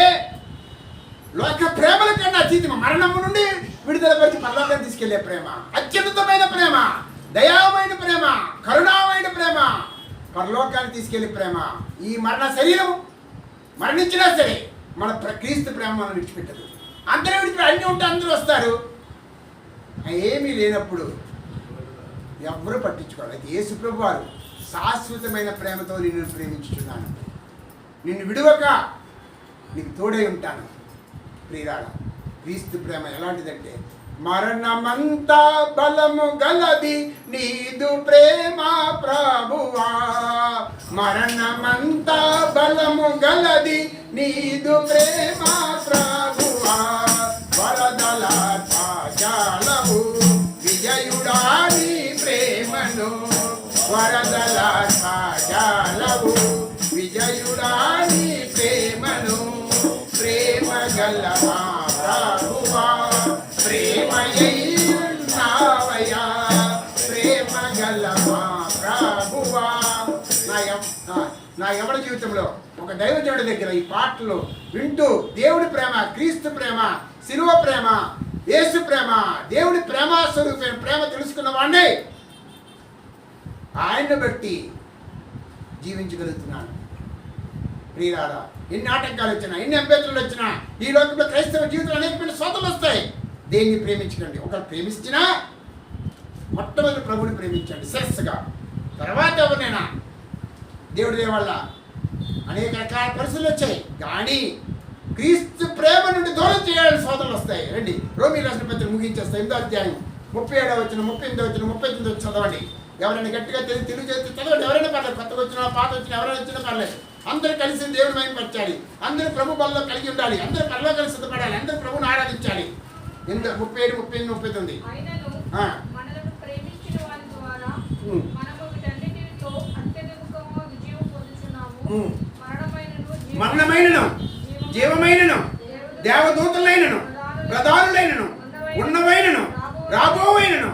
లోక ప్రేమల కన్నా అతీతం, మరణము నుండి విడుదలపరిచి పరలోకాన్ని తీసుకెళ్లే ప్రేమ, అత్యున్నతమైన ప్రేమ, దయామైన ప్రేమ, కరుణామైన ప్రేమ, పరలోకాన్ని తీసుకెళ్లే ప్రేమ. ఈ మరణ శరీరం మరణించినా సరే మన క్రీస్తు ప్రేమ మనం విడిచిపెట్టదు. అందరూ విడిచిపెట్టి అన్నీ ఉంటే అందరూ వస్తారు. ఏమీ లేనప్పుడు ఎవరు పట్టించుకోవాలి. అయితే యేసు ప్రభు వారు శాశ్వతమైన ప్రేమతో నిన్ను ప్రేమించుచున్నాను, నిన్ను విడువక నీకు తోడై ఉంటాను. ప్రియురాల, క్రీస్తు ప్రేమ ఎలాంటిదంటే మరణమంతా బలము గలది నీదు ప్రేమ ప్రభువా, మరణమంతా బలము గలది నీదు ప్రేమ ప్రభువా, వరదల ఛాయాలవు విజయుడా నీ ప్రేమను, వరదల ఛాయాలవు విజయుడా నీ ప్రేమను, ప్రేమ గల మా ప్రభువా ప్రేమయ్యున్నావయ్యా, ప్రేమ గల మా ప్రభువా. నా ఎవరి జీవితంలో ఒక దైవజనుడి దగ్గర ఈ పాటలు వింటూ దేవుడి ప్రేమ, క్రీస్తు ప్రేమ, శిలువ ప్రేమ, యేసు ప్రేమ, దేవుడి ప్రేమ స్వరూపమైన ప్రేమ తెలుసుకున్న వాడిని ఆయన్ని బట్టి జీవించగలుగుతున్నాను. ప్రియులారా, ఎన్ని ఆటంకాలు వచ్చినా, ఎన్ని అభ్యంతరాలు వచ్చినా, ఈ లోకంలో క్రైస్తవ జీవితంలో అనేకమైన శోధనలు వస్తాయి. దేన్ని ప్రేమించకండి. ఒకరు ప్రేమించినా మొట్టమొదటి ప్రభుని ప్రేమించండి శిరస్సుగా, తర్వాత ఎవరినైనా. దేవుడి దయ వల్ల అనేక రకాల పరిస్థితులు వచ్చాయి, కానీ క్రీస్తు ప్రేమ నుండి దూరం చేయాలని శోధనలు వస్తాయి. రండి, రోమీయుల రాసిన పత్రిక ముగించేస్తాయి. 8వ అధ్యాయం 37వ వచనం, 38వ వచనం, 39వ వచనం చదవండి. ఎవరైనా గట్టిగా తెలుగు చేస్తే చదవండి. ఎవరైనా పర్లేదు, కొత్తగా వచ్చినా పాత వచ్చినా ఎవరైనా వచ్చినా పర్లేదు. అందరూ కలిసి దేవుని మహిమపరచాలి, అందరూ ప్రభు బలలో కలిగి ఉండాలి, అందరూ పరలో కలిసి సిద్ధపడాలి, అందరూ ప్రభుని ఆరాధించాలి. 37, 38, 39. ఆయనను ఆ. మనలను ప్రేమించిన వారి ద్వారా ఉమ్. మనము వీటన్నిటితో అత్యధికముగా విజయం పొందుచున్నాము. ఉమ్. మరణమైనను జీవమైనను దేవదూతలైనను ప్రధానులైనను ఉన్నవైనను రాబోవైనను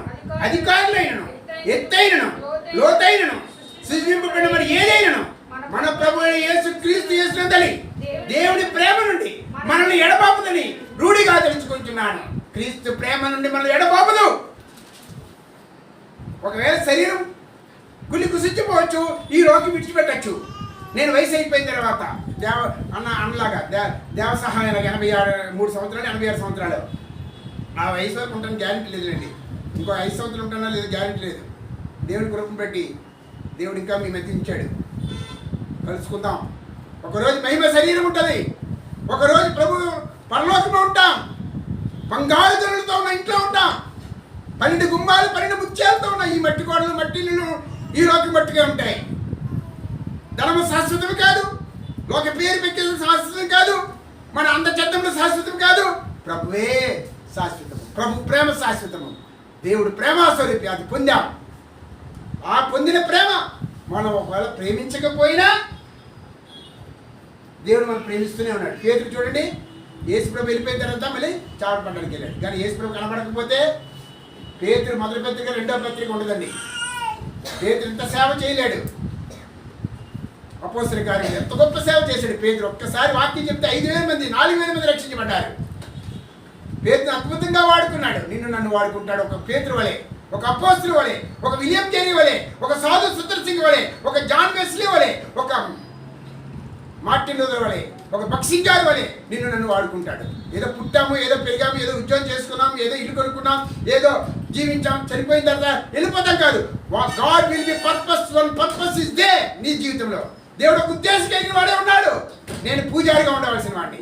అధికారులైనను ఎత్తైనను లోతైనను సృజింపబడిన మరి ఏదైనను మన ప్రభు అయిన యేసు క్రీస్తు యేసునందలి దేవుని ప్రేమ నుండి మనల్ని ఎడబాపుదని రూఢిగా తెలుసుకుంటున్నాను. క్రీస్తు ప్రేమ నుండి మనల్ని ఎడబాపుదు. ఒకవేళ శరీరం గులి కుసించిపోవచ్చు, ఈ రోగి విడిచిపెట్టచ్చు. నేను వయసు అయిపోయిన తర్వాత అన్నలాగా దేవ సహాయాలు 83 సంవత్సరాలు 86 సంవత్సరాలు ఆ వయసు వరకు ఉంటాను గ్యారెంటీ లేదులేండి. ఇంకో 5 సంవత్సరాలు ఉంటానో లేదు గ్యారెంటీ లేదు. దేవుని కృపను బట్టి దేవుడు ఇంకా మీ మధ్య ఉంచాడు. కలుసుకుందాం. ఒకరోజు మహిమ శరీరం ఉంటుంది, ఒకరోజు ప్రభు పరలోకంలో ఉంటాం. బంగారు జనులతో ఉన్న ఇంట్లో ఉంటాం. 12 గుమ్మాలు 12 ముత్యాలతో ఉన్న ఈ మట్టి గోడలు మట్టిలు ఈ లోకి మట్టిగా ఉంటాయి. ధనము శాశ్వతం కాదు, లోక పేరు పెట్టేది శాశ్వతం కాదు, మన అందచందములు శాశ్వతం కాదు. ప్రభువే శాశ్వతము. ప్రభు ప్రేమ శాశ్వతము. దేవుడు ప్రేమ స్వరూపి. అది పొందాం. ఆ పొందిన ప్రేమ మనం ఒకవేళ ప్రేమించకపోయినా దేవుడు మనం ప్రేమిస్తూనే ఉన్నాడు. పేతురు చూడండి, యేసుప్రభు వెళ్ళిపోయిన తర్వాత మళ్ళీ చావట పట్టడానికి వెళ్ళాడు. కానీ యేసుప్రభు కనబడకపోతే పేతురు మొదటి పత్రిక 2వ పత్రిక ఉండదండి. పేతురు ఇంత సేవ చేయలేడు. అపోస్తల కార్యం ఎంత గొప్ప సేవ చేశాడు పేతురు. ఒక్కసారి వాక్యం చెప్తే 5,000 మంది 4,000 మంది రక్షించబడ్డారు. పేతురు అద్భుతంగా వాడుకున్నాడు. నిన్ను నన్ను వాడుకుంటాడు. ఒక పేతురు వలె, ఒక అపోస్తలు వలె, ఒక విలియం కేరీ వలె, ఒక సాధు సుందర్ సింగ్ వలె, ఒక జాన్ వెస్లీ వలె, ఒక మార్టిన్ లూథర్ వలె, ఒక బక్సింగార్ వలె నిన్ను నన్ను వాడుకుంటాడు. ఏదో పుట్టాము, ఏదో పెరిగాము, ఏదో ఉద్యోగం చేసుకున్నాం, ఏదో ఇల్లు కొనుక్కున్నాం, ఏదో జీవించాం, చనిపోయిన తర్వాత వెళ్ళిపోతాం కాదు. God will be purpose. One purpose is they. నీ జీవితంలో దేవుడు ఒక ఉద్దేశం కలిగిన వాడే ఉన్నాడు. నేను పూజారిగా ఉండవలసిన వాడిని,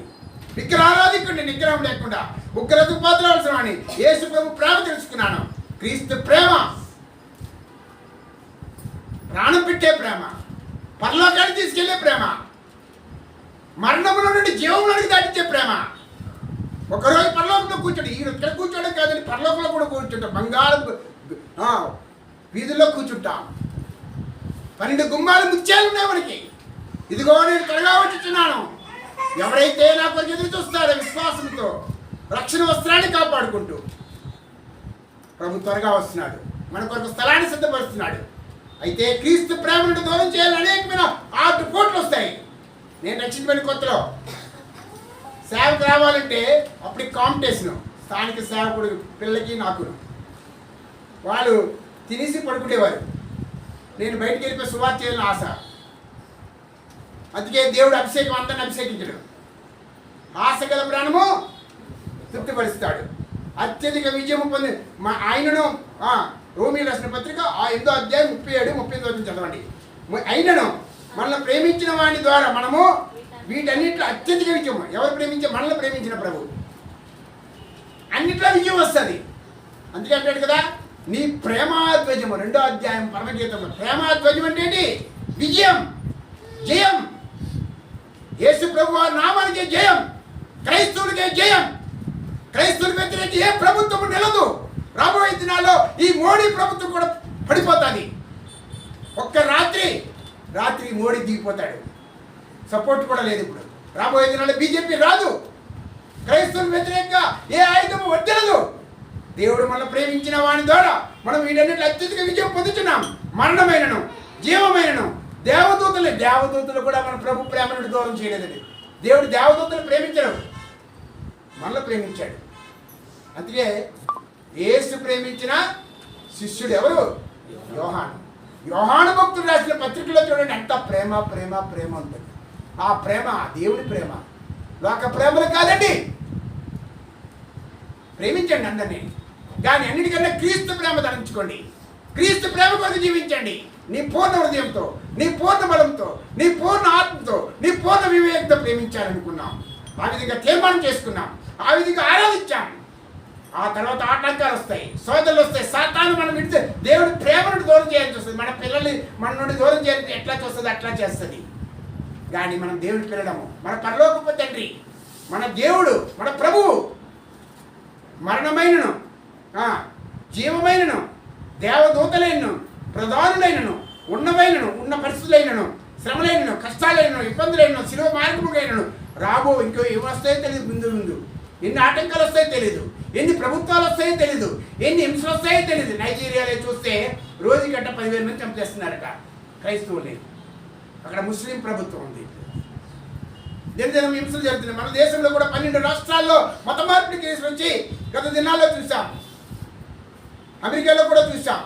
విగ్రహారాధికుడిని, నిగ్రహం లేకుండా ఉగ్రతకు పాత్రవలసిన వాడిని. యేసు ప్రభు ప్రేమ తెలుసుకున్నాను. క్రీస్తు ప్రేమ ప్రాణం పెట్టే ప్రేమ, పరలోకాన్ని తీసుకెళ్లే ప్రేమ, మరణముల నుండి జీవంలోనికి దాటించే ప్రేమ. ఒకరోజు పరలోకంలో కూర్చోండి. ఇక్కడ కూర్చోడం కాదని పరలోకంలో కూడా కూర్చుంటాం. బంగారం వీధుల్లో కూర్చుంటాం. 12 గుమ్మాలు ముత్యాలు ఉన్నాయి మనకి. ఇదిగో నేను త్వరగా వచ్చుచున్నాను. ఎవరైతే నా కొరకు ఎదురు చూస్తారో విశ్వాసంతో రక్షణ వస్త్రాన్ని కాపాడుకుంటూ ప్రభు త్వరగా వస్తున్నాడు. మన కొరకు స్థలాన్ని సిద్ధపరుస్తున్నాడు. అయితే క్రీస్తు ప్రేమ నుండి దూరం చేయాలని అనేకమైన ఆటుపోట్లు వస్తాయి. నేను రక్షించబడిన కొత్తలో సేవకు రావాలంటే అప్పటికి కాంపిటీషన్. స్థానిక సేవకుడు పిల్లలకి నాకు వాళ్ళు తినేసి పడుకునేవారు. నేను బయటికి వెళ్ళిపోయి సువార్త చేయాలని ఆశ. అందుకే దేవుడు అభిషేకం అందరిని అభిషేకించడు. ఆశ గల ప్రాణము తృప్తిపరుస్తాడు. అత్యధిక విజయం పొంది ఆయనను రోమీయులకు రాసిన పత్రిక 5వ అధ్యాయం 37, 38 చదవండి. ఆయనను మనల్ని ప్రేమించిన వాడి ద్వారా మనము వీటన్నిటిలో అత్యధిక విజయం. ఎవరు ప్రేమించే? మనల్ని ప్రేమించిన ప్రభు. అన్నిట్లో విజయం వస్తుంది. అందుకే అంటాడు కదా, నీ ప్రేమాధ్వజము 2వ అధ్యాయం పరమగీతంలో. ప్రేమాధ్వజం అంటే ఏంటి? విజయం, జయం. యేసు ప్రభు వారి నామానికే జయం, క్రైస్తవులకే జయం. క్రైస్తవులకు వ్యతిరేక ఏ ప్రభుత్వం నిలదు. రాబోయే దినాల్లో ఈ మోడీ ప్రభుత్వం కూడా పడిపోతుంది. ఒక్క రాత్రి మోడీ దిగిపోతాడు. సపోర్ట్ కూడా లేదు. ఇప్పుడు రాబోయే దినాల్లో బీజేపీ రాదు. క్రైస్తవులకు వ్యతిరేకంగా ఏ ఆయుధం వర్తిల్లదు. దేవుడు మనం ప్రేమించిన వాని ద్వారా మనం వీటన్నిటిలో అత్యధిక విజయం పొందుతున్నాం. మరణమైనను జీవమైనను దేవదూతలు కూడా మన ప్రభు ప్రేమ నుండి దూరం చేయలేదండి. దేవుడు దేవదూతలు ప్రేమించడు, మనల్ని ప్రేమించాడు. అందుకే యేసు ప్రేమించిన శిష్యుడు ఎవరు? యోహాను భక్తుడు రాసిన పత్రికలో చూడండి, అంత ప్రేమ ప్రేమ ప్రేమ ఉంటుంది. ఆ ప్రేమ దేవుని ప్రేమ, లోక ప్రేమలు కాదండి. ప్రేమించండి అందరినీ, కానీ అన్నిటికన్నా క్రీస్తు ప్రేమ ధరించుకోండి. క్రీస్తు ప్రేమ కొరకు జీవించండి. నీ పూర్ణ హృదయంతో, నీ పూర్ణ బలంతో, నీ పూర్ణ ఆత్మతో, నీ పూర్ణ వివేకంతో ప్రేమించాలనుకున్నాం. ఆ విధంగా తీర్మానం చేసుకున్నాం, ఆ విధంగా ఆరాధించాం. ఆ తర్వాత ఆటంకాలు వస్తాయి, సోదరులు వస్తాయి. సాతాను మనం విడితే దేవుడి ప్రేమ నుండి దూరం చేయాల్సి వస్తుంది. మన పిల్లల్ని మన నుండి దూరం చేయాలి ఎట్లా చూస్తుంది అట్లా చేస్తుంది. కానీ మనం దేవుడి పిల్లలము, మన పరలోకపు తండ్రి, మన దేవుడు, మన ప్రభువు మరణమైనను జీవమైనను దేవదూతలైనను ప్రధానులైనను ఉన్నవైనను ఉన్న పరిస్థితులైనను శ్రమలైనను కష్టాలైనను ఇబ్బందులైనను శిలువ మార్గములైనను రాబో ఇంకో ఏమి వస్తాయో తెలియదు. ముందు ఎన్ని ఆటంకాలు వస్తాయో తెలియదు, ఎన్ని ప్రభుత్వాలు వస్తాయో తెలియదు, ఎన్ని హింసలు వస్తాయో తెలియదు. నైజీరియాలో చూస్తే రోజు గంట 10,000 మంది చంపేస్తున్నారట క్రైస్తవులే. అక్కడ ముస్లిం ప్రభుత్వం ఉంది. దినదినం హింసలు జరుగుతున్నాయి. మన దేశంలో కూడా 12 రాష్ట్రాల్లో మత మార్పిడి కేసులు వచ్చి గత దినాల్లో చూసాం. అమెరికాలో కూడా చూసాం.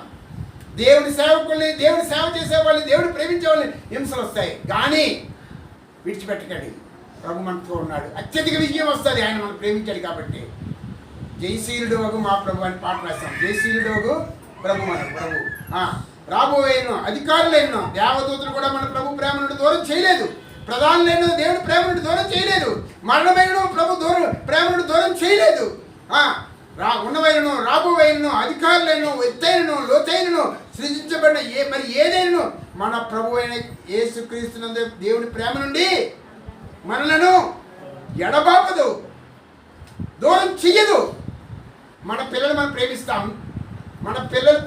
దేవుడి సేవకుల్ని, దేవుడి సేవ చేసే వాళ్ళని, దేవుడు ప్రేమించే వాళ్ళని హింసలు వస్తాయి. కానీ విడిచిపెట్టకండి, ప్రభు మనతో ఉన్నాడు. అత్యధిక విజయం వస్తుంది, ఆయన మనం ప్రేమించాడు కాబట్టి. జయశీలుడు వగు మా ప్రభు అని పాట రాస్తాం. జయశీలుడు వగు ప్రభు మన ప్రభు. రాబోయేను అధికారులైన దేవదూతలు కూడా మన ప్రభు ప్రేమ నుండి దూరం చేయలేదు. ప్రధానులైన దేవుడు ప్రేమ నుండి దూరం చేయలేదు. మరణమైన ప్రభు ప్రేమ నుండి దూరం చేయలేదు. ఉన్నవైనను రాబోయేను అధికారులైనను ఎత్తైనను లోతైనను సృజించబడిన మరి ఏదైనా మన ప్రభు అయిన యేసుక్రీస్తునందు దేవుని ప్రేమ నుండి మనలను ఎడబాపదు, దూరం చెయ్యదు. మన పిల్లలు మనం ప్రేమిస్తాం, మన పిల్లలు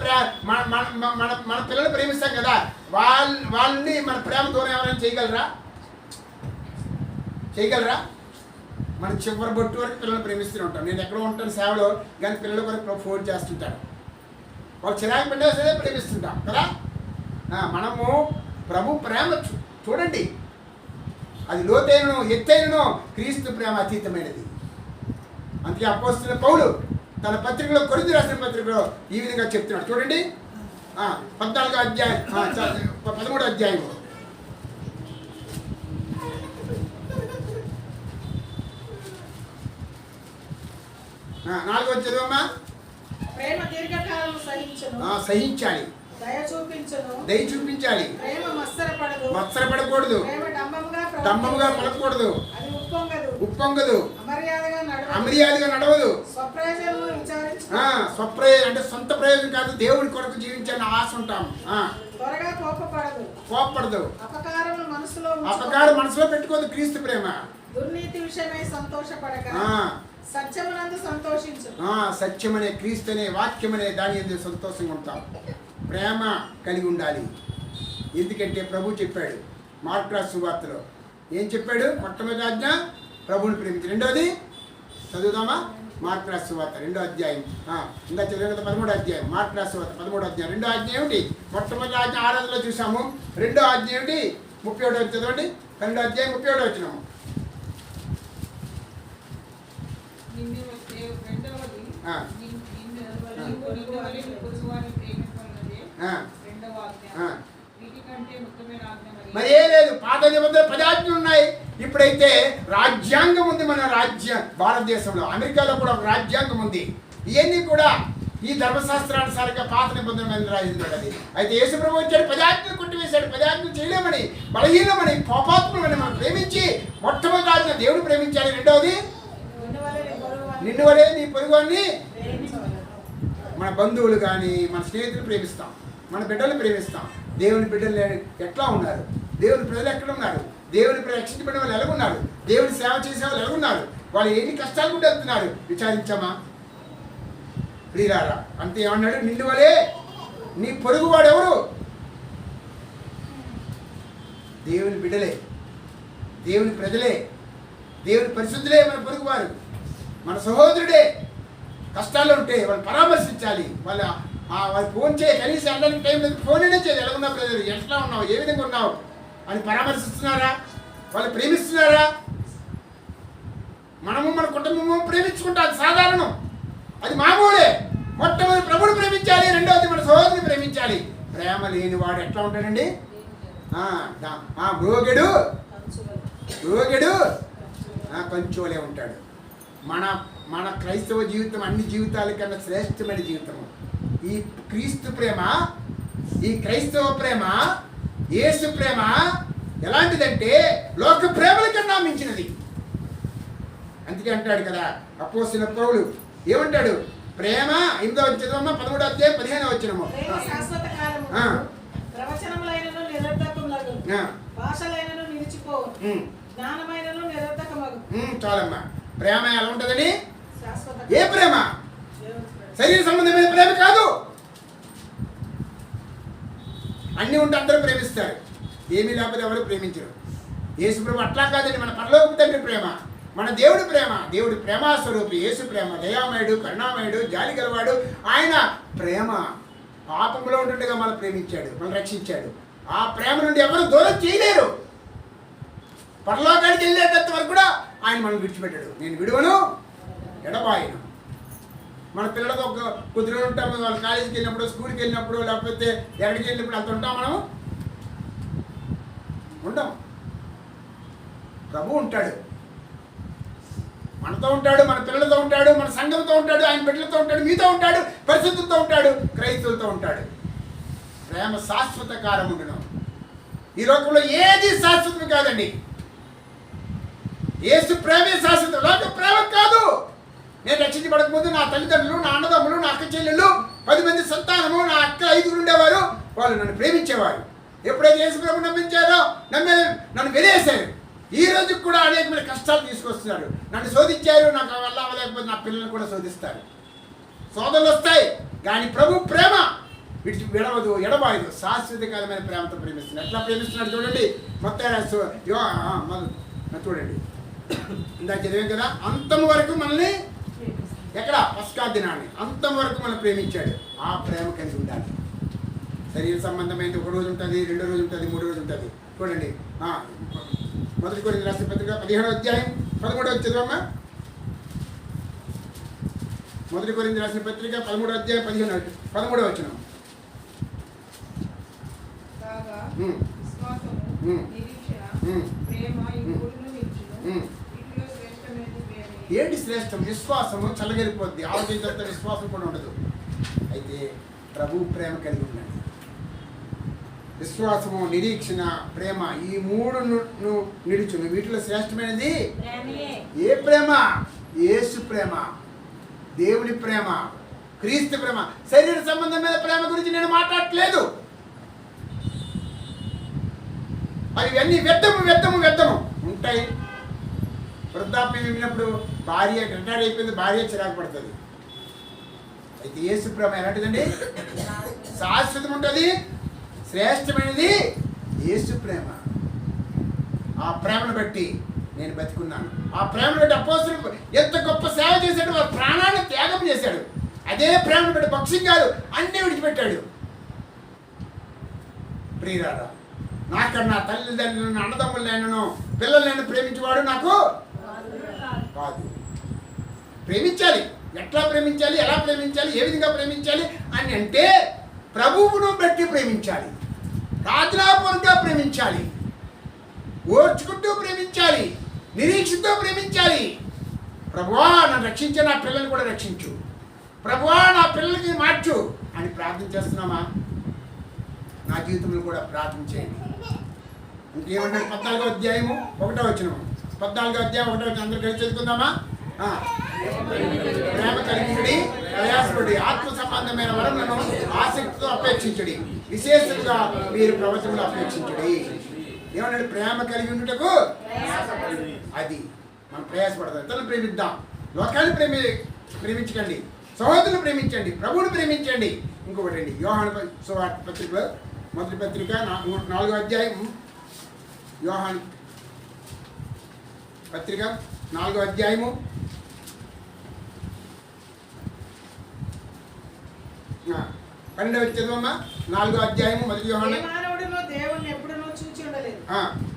మన పిల్లలు ప్రేమిస్తాం కదా, వాళ్ళని మన ప్రేమ దూరం ఎవరైనా చేయగలరా? మన చివరి బొట్టు వరకు పిల్లలు ప్రేమిస్తూనే ఉంటాం. నేను ఎక్కడో ఉంటాను సేవలో, కానీ పిల్లల కొరకు ఫోన్ చేస్తుంటాను. వాళ్ళు చిరాకు పెట్టే సరే ప్రేమిస్తుంటాం కదా. మనము ప్రభు ప్రేమ చూడండి, అది లోతైనను ఎత్తైనను క్రీస్తు ప్రేమ అతీతమైనది. అందుకే అపోస్తలుడైన పౌలు తన పత్రికలో, కొరింథీ రాసిన పత్రికలో ఈ విధంగా చెప్తున్నాడు. చూడండి 14వ అధ్యాయం 13వ అధ్యాయం 4వ చదువమ్మా. ప్రేమ దీర్ఘకాలం సహించాలి, దయ చూపించాలి, ప్రేమ మత్సరపడకూడదు, డంబముగా పలకూడదు, ఉప్పొంగదు, అమర్యాదగా నడవదు. అంటే సొంత ప్రయోజనం కాదు, దేవుడి కొరకు జీవించాలని ఆశ ఉంటాం. కోప్పడదు, అపకారం మనసులో పెట్టుకోదు. క్రీస్తు ప్రేమ దుర్నీతి విషయమై సంతోషపడక సత్యమునందు సంతోషించు. సత్యం అనే క్రీస్తు అనే వాక్యం అనే దాని యందు సంతోషంగా ఉంటాం. ప్రేమ కలిగి ఉండాలి. ఎందుకంటే ప్రభు చెప్పాడు మార్కు రాసిన సువార్తలో. ఏం చెప్పాడు? మొట్టమొదటి ఆజ్ఞ ప్రభువుని ప్రేమించు. రెండోది చదువుదామా? మార్కు రాసిన సువార్త 2వ అధ్యాయం ఇంకా చదివిన 13వ అధ్యాయం. మార్కు రాసిన సువార్త 13వ అధ్యాయం 2వ ఆజ్ఞ ఏమిటి? మొట్టమొదటి ఆజ్ఞ ఆరాధనలో చూసాము. 2వ ఆజ్ఞ ఏమిటి? 31వ చదవండి. 2వ అధ్యాయం 31వ వచనం. మరి ఏ లేదు, పాత నిబంధన 10 ఆజ్ఞలు ఉన్నాయి. ఇప్పుడైతే రాజ్యాంగం ఉంది. మన భారతదేశంలో, అమెరికాలో కూడా ఒక రాజ్యాంగం ఉంది. ఇవన్నీ కూడా ఈ ధర్మశాస్త్రానుసారంగా పాత నిబంధన మీద రాయించబడ్డది. అయితే యేసు ప్రభు వచ్చాడు, 10 ఆజ్ఞలు కొట్టివేశాడు. 10 ఆజ్ఞలు చేయలేమని, బలహీనమని, పాపాత్ములని మనం ప్రేమించి మొట్టమొదటి ఆజ్ఞ దేవుడు ప్రేమించాలి. రెండవది నిన్ను వలే నీ పొరుగువాన్ని. మన బంధువులు కానీ మన స్నేహితులు ప్రేమిస్తాం, మన బిడ్డలు ప్రేమిస్తాం. దేవుని బిడ్డలు ఎట్లా ఉన్నారు? దేవుని ప్రజలు ఎక్కడ ఉన్నారు? దేవుని రక్షించబడిన వాళ్ళు ఎలాగున్నారు? దేవుని సేవ చేసే వాళ్ళు ఎలాగున్నారు? వాళ్ళు ఎన్ని కష్టాలు కూడా వెళ్తున్నారు విచారించామా? ప్రియులారా, అంతే ఏమన్నాడు? నిన్ను వలే నీ పొరుగువాడు ఎవరు? దేవుని బిడ్డలే, దేవుని ప్రజలే, దేవుని పరిశుద్ధులే మన పొరుగువారు, మన సహోదరుడే. కష్టాల్లో ఉంటే వాళ్ళు పరామర్శించాలి. వాళ్ళు ఫోన్ చేయ, కనీసం వెళ్ళడానికి టైం లేదు, ఫోన్ అయినా చేయాలి. ఎలా ఉన్నావు బ్రదర్, ఎట్లా ఉన్నావు, ఏ విధంగా ఉన్నావు అని పరామర్శిస్తున్నారా? వాళ్ళు ప్రేమిస్తున్నారా? మనము మన కుటుంబము ప్రేమించుకుంటాం, అది సాధారణం, అది మామూలే. మొట్టమొదటి ప్రభువుని ప్రేమించాలి, రెండవది మన సహోదరుని ప్రేమించాలి. ప్రేమ లేని వాడు ఎట్లా ఉంటాడండి? రోగెడు కొంచెంలే ఉంటాడు. మన క్రైస్తవ జీవితం అన్ని జీవితాల కన్నా శ్రేష్టమైన జీవితము. ఈ క్రీస్తు ప్రేమ, ఈ క్రైస్తవ ప్రేమ, యేసు ప్రేమ ఎలాంటిదంటే లోక ప్రేమల కన్నా మించినది. అందుకే అంటాడు కదా అపోస్తలుడైన పౌలు, ఏమంటాడు? ప్రేమ 8వ చదవమ్మ 13వ అధ్యాయం 15వ వచనము. ప్రవచనములైనను నిరర్థకములగు, భాషలైనను నిలిచిపోవు, జ్ఞానమైనను నిరర్థకమగు. చాలమ్మా. ప్రేమ ఎలా ఉంటుందని? శాశ్వత ఏ ప్రేమ? దేవుని ప్రేమ. శరీర సంబంధమైన ప్రేమ కాదు. అన్నీ ఉంటే అందరూ ప్రేమిస్తారు, ఏమీ లేకపోతే ఎవరు ప్రేమించరు. యేసు ప్రేమ అట్లా కాదండి. మన పరలోక తండ్రి ప్రేమ, మన దేవుడి ప్రేమ, దేవుడి ప్రేమాస్వరూపి యేసు ప్రేమ, దయామయుడు, కరుణామయుడు, జాలి గలవాడు. ఆయన ప్రేమ పాపంలో ఉంటుండగా మనం ప్రేమించాడు, మనం రక్షించాడు. ఆ ప్రేమ నుండి ఎవరు దూరం చేయలేరు. పరలోకానికి వెళ్ళేటంత వరకు కూడా ఆయన మనం విడిచిపెట్టాడు. నేను విడువను, ఎడబాయను. మన పిల్లలతో ఒక కొద్ది రోజులు ఉంటాము, వాళ్ళు కాలేజీకి వెళ్ళినప్పుడు, స్కూల్కి వెళ్ళినప్పుడు, లేకపోతే ఎక్కడికి వెళ్ళినప్పుడు అంత ఉంటాం. మనం ఉంటాం. ప్రభు ఉంటాడు, మనతో ఉంటాడు, మన పిల్లలతో ఉంటాడు, మన సంఘంతో ఉంటాడు, ఆయన బిడ్డలతో ఉంటాడు, మీతో ఉంటాడు, పరిశుద్ధులతో ఉంటాడు, క్రైస్తవులతో ఉంటాడు. ప్రేమ శాశ్వత కాలముండును. ఈ లోకంలో ఏది శాశ్వతం కాదండి. యేసు ప్రేమే శాశ్వతం, లోక ప్రేమ కాదు. నేను రక్షించబడకముందు నా తల్లిదండ్రులు, నా అన్నదమ్ములు, నా అక్క చెల్లెళ్ళు, 10 మంది సంతానము, నా అక్క 5 ఉండేవారు. వాళ్ళు నన్ను ప్రేమించేవారు. ఎప్పుడైతే యేసు ప్రభు నన్ను వెలేశారు. ఈ రోజు కూడా అనేకమైన కష్టాలు తీసుకొస్తున్నారు. నన్ను శోధించారు, నాకు వల్ల అవ్వలేకపోతే నా పిల్లల్ని కూడా శోధిస్తారు. సోదరులు వస్తాయి, కానీ ప్రభు ప్రేమ విడవదు, ఎడబాయదు, శాశ్వతకాలమైన ప్రేమతో ప్రేమిస్తున్నాడు. ఎట్లా ప్రేమిస్తున్నాడు చూడండి. మొత్తం చూడండి, ఇందాక చదివాం కదా, అంతం వరకు మనల్ని ఎక్కడ పస్కా దినాన్ని అంతం వరకు మనం ప్రేమించాడు. ఆ ప్రేమ కలిగి ఉండాలి. శరీర సంబంధమైనది 1 రోజు ఉంటుంది, 2 రోజు ఉంటుంది, 3 రోజు ఉంటుంది. చూడండి, 1 కొరింథీయులకు రాసిన పత్రిక 15వ అధ్యాయం 13వ చదవమ్మా. 1 కొరింథీయులకు రాసిన పత్రిక 13వ అధ్యాయం 13వ వచనం. కాగా ఉమ్. విశ్వాసము, నిరీక్షణ, ప్రేమ ఈ మూడును మించును. వీటిలో శ్రేష్టమైనది ప్రేమే. ఏంటి శ్రేష్టం? విశ్వాసము చల్లగలిపోద్ది, ఆలోచించేంత విశ్వాసం కూడా ఉండదు. అయితే ప్రభు ప్రేమ కలిగి ఉండండి. విశ్వాసము, నిరీక్షణ, ప్రేమ ఈ 3 నిలుచును. వీటిలో శ్రేష్టమైనది ఏ ప్రేమ? యేసు ప్రేమ, దేవుని ప్రేమ, క్రీస్తు ప్రేమ. శరీర సంబంధమైన ప్రేమ గురించి నేను మాట్లాడట్లేదు. అవన్నీ వ్యర్థము ఉంటాయి. వృద్ధాప్యం వెళ్ళినప్పుడు భార్య రిటైర్ అయిపోయింది, భార్య చిరాకు పడుతుంది. అయితే యేసు ప్రేమ ఎలాంటిదండి? శాశ్వతం ఉంటుంది, శ్రేష్టమైనది యేసు ప్రేమ. ఆ ప్రేమను బట్టి నేను బతికున్నాను. ఆ ప్రేమను బట్టి అపోస్తలుడు ఎంత గొప్ప సేవ చేశాడు, వారి ప్రాణాన్ని త్యాగం చేశాడు. అదే ప్రేమను బట్టి భక్ష్యం కాదు, అన్నీ విడిచిపెట్టాడు. ప్రియులారా, నాకన్నా తల్లిదండ్రులను, అన్నదమ్ములైనను, పిల్లలైనా ప్రేమించేవాడు నాకు కాదు. ప్రేమించాలి. ఎట్లా ప్రేమించాలి, ఎలా ప్రేమించాలి, ఏ విధంగా ప్రేమించాలి అని అంటే ప్రభువును బట్టి ప్రేమించాలి, ప్రార్థనాపూర్వకంగా ప్రేమించాలి, ఓర్చుకుంటూ ప్రేమించాలి, నిరీక్షతో ప్రేమించాలి. ప్రభువా నన్ను రక్షించే, నా పిల్లల్ని కూడా రక్షించు, ప్రభువా నా పిల్లలకి మార్చు అని ప్రార్థన చేస్తున్నామా? నా జీవితంలో కూడా ప్రార్థన చేయండి. ఇంకేమన్నాడు? 14వ అధ్యాయము 1వ వచనం. 14వ అధ్యాయం 1వ వచనం అందరూ కలిసి చదువుకుందామా? ప్రేమ కలిగి ప్రయాసపడి ఆత్మ సంబంధమైన వరములను ఆసక్తితో అపేక్షించడి, విశేషంగా మీరు ప్రవచనలు అపేక్షించడి. ఏమన్నాడు? ప్రేమ కలిగి ఉండుటకు అది మనం ప్రయాసపడతాం. ఇతరులను ప్రేమిద్దాం. లోకాన్ని ప్రేమించకండి, సహోదరులను ప్రేమించండి, ప్రభువుని ప్రేమించండి. ఇంకొకటి అండి, యోహాను సువార్త పత్రికలో మొదటి పత్రిక 4వ అధ్యాయం, యోహాను పత్రిక 4వ అధ్యాయము 12వ చదవమ్మా. 4వ అధ్యాయము మొదటి యోహాను. మానవుడును దేవుణ్ణి ఎప్పుడునూ చూచి ఉండలేదు.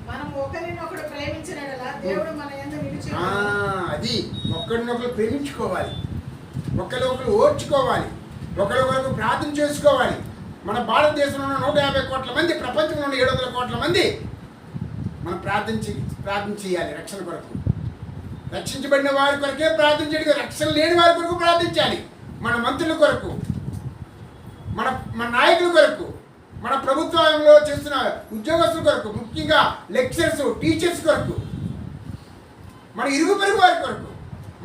మనం ఒకరినొకడు ప్రేమించినట్లా దేవుడు మన యందు నిలిచి ఉన్నాడు. అది ఒకరినొకరు ప్రేమించుకోవాలి, ఒకరినొకరు ఓర్చుకోవాలి, ఒకరికొకరు ప్రార్థన చేసుకోవాలి. మన భారతదేశంలో ఉన్న 150 కోట్ల మంది, ప్రపంచంలో ఉన్న 700 కోట్ల మంది మనం ప్రార్థన చేయాలి. రక్షణ కొరకు, రక్షించబడిన వారి కొరకే ప్రార్థన చేయడం, రక్షణ లేని వారి కొరకు ప్రార్థించాలి. మన మంత్రుల కొరకు, మన నాయకుల కొరకు, మన ప్రభుత్వంలో చేస్తున్న ఉద్యోగస్తుల కొరకు, ముఖ్యంగా లెక్చరర్స్, టీచర్స్ కొరకు, మన ఇరుగు పొరుగు వారి కొరకు,